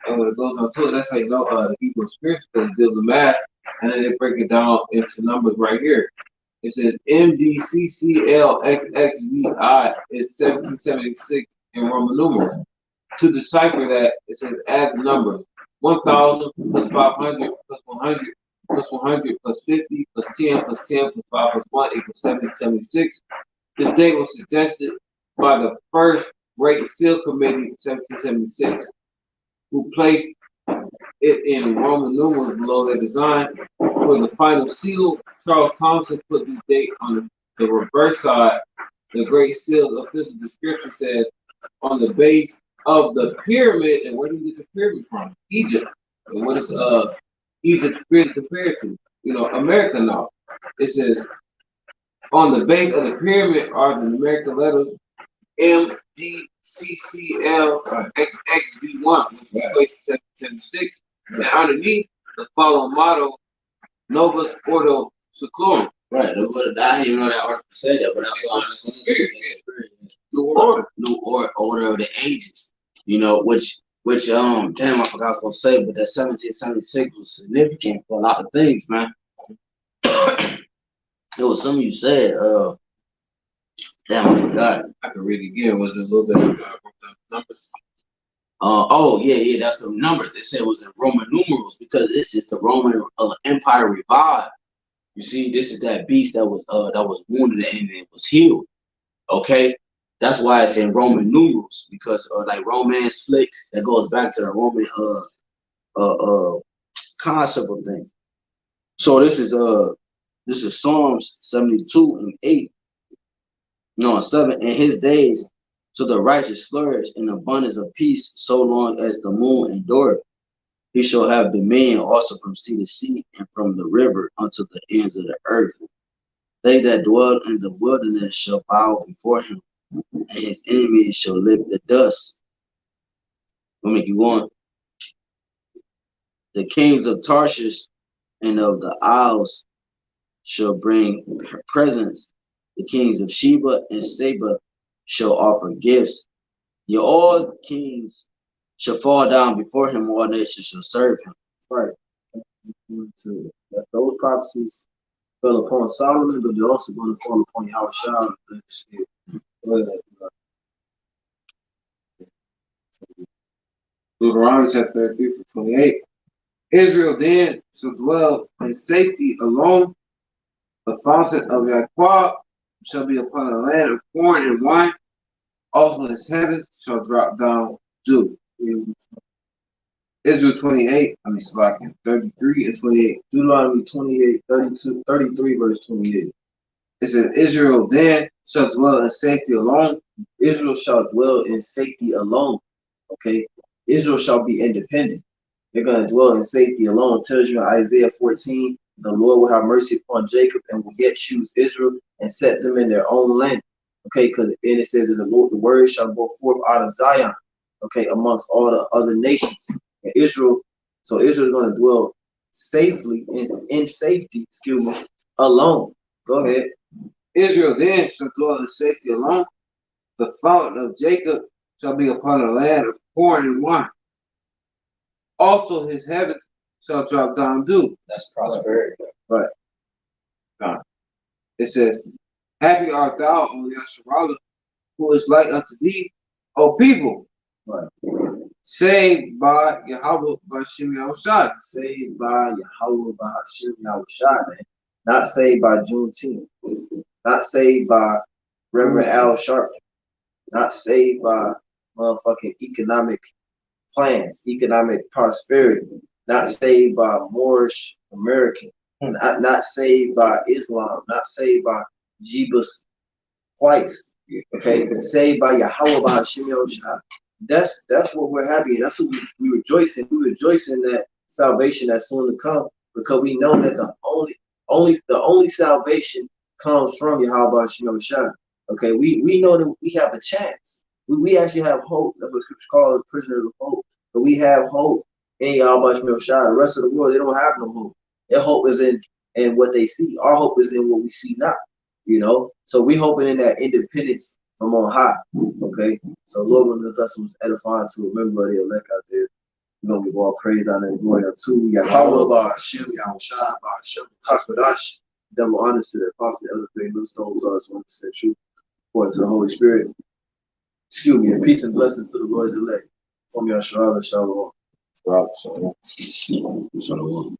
And when it goes on to it, that's how you know the Hebrew scripture, because it deals with math, and then they break it down into numbers right here. It says MDCCLXXVI is 1776 in Roman numerals. To decipher that, it says add the numbers 1,000 plus 500 plus 100 plus 100 plus 50 plus 10 plus 10 plus 5 plus 1 equals 1776. This date was suggested by the first Great Seal Committee, 1776, who placed it in Roman numerals below their design. For the final seal, Charles Thompson put this date on the reverse side. The Great Seal's official description says, on the base of the pyramid, and where do we get the pyramid from? Egypt. And what is Egypt really compared to? You know, America now. It says, on the base of the pyramid are the numerical letters MDCCLXXV1, which was placed in 1776. And underneath, the following motto, Novus Ordo Seclorum. Right. I didn't even know that article said that, but that's what I'm saying. New order of the ages. You know, which damn, I forgot what I was gonna say, but that 1776 was significant for a lot of things, man. It was something you said. Damn, I forgot. I can read it again. Was it a little bit of numbers? Oh yeah, that's the numbers. They said it was in Roman numerals because this is the Roman Empire revived. You see, this is that beast that was wounded and it was healed. Okay, that's why it's in Roman numerals, because like romance flicks, that goes back to the Roman concept of things. So this is Psalms 72 and 8. No, 7. In his days, so the righteous flourish in abundance of peace, so long as the moon endureth. He shall have dominion also from sea to sea, and from the river unto the ends of the earth. They that dwell in the wilderness shall bow before him, and his enemies shall lick the dust. I'll make you one. The kings of Tarshish and of the isles shall bring presents. The kings of Sheba and Seba shall offer gifts. Your all kings shall fall down before him, all nations shall serve him. Right. Those prophecies fell upon Solomon, but they're also going to fall upon YAHWASHI. Deuteronomy chapter 33 to 28. Israel then shall dwell in safety alone. The fountain of YAHWAH shall be upon a land of corn and wine. Also his heavens shall drop down dew. Israel 28, 33 and 28. Deuteronomy 28, 32, 33, verse 28. It says, Israel then shall dwell in safety alone. Israel shall dwell in safety alone. Okay? Israel shall be independent. They're going to dwell in safety alone. It tells you in Isaiah 14, the Lord will have mercy upon Jacob and will yet choose Israel and set them in their own land. Okay, because then it says that the word shall go forth out of Zion, okay, amongst all the other nations. And Israel So Israel is going to dwell safely in safety, alone. Go ahead. Israel then shall dwell in safety alone. The fountain of Jacob shall be upon a land of corn and wine. Also his heavens shall drop down dew. That's prosperity. Right. It says, happy art thou, O Yasharallah, who is like unto thee, O people. Right. Saved by Yahawah Bashim Yahushai. Saved by Yahawah Bahasham Yahushai, man. Not saved by Juneteenth. Not saved by Reverend Al Sharpton. Not saved by motherfucking economic plans, economic prosperity. Not saved by Moorish American. Not saved by Islam. Not saved by Jeebus Christ. Okay, saved by Yahawah Bahasham Yahushai. That's what we're happy in. That's what we rejoice in. We rejoice in that salvation that's soon to come, because we know that the only salvation comes from Yahawah Shai. Okay, we know that we have a chance. We actually have hope. That's what Scripture calls prisoners of hope. But we have hope in Yahawah Shai. The rest of the world, they don't have no hope. Their hope is in what they see. Our hope is in what we see now. You know, so we hoping in that independence from on high. Okay, so Lord, when the vessel was edifying to remember the elect out there, we're gonna give all praise, honor, and glory unto Yahawah Bahashem, Yahushai, Bahashem, HAQADASH. Double honors to the apostle, the other three millstone to us, 100% truth, according to the Holy Spirit. Excuse me, and peace and blessings to the Lord's elect. From Yahshua, Shalom. RAWCHAA. Shalom. Shalom.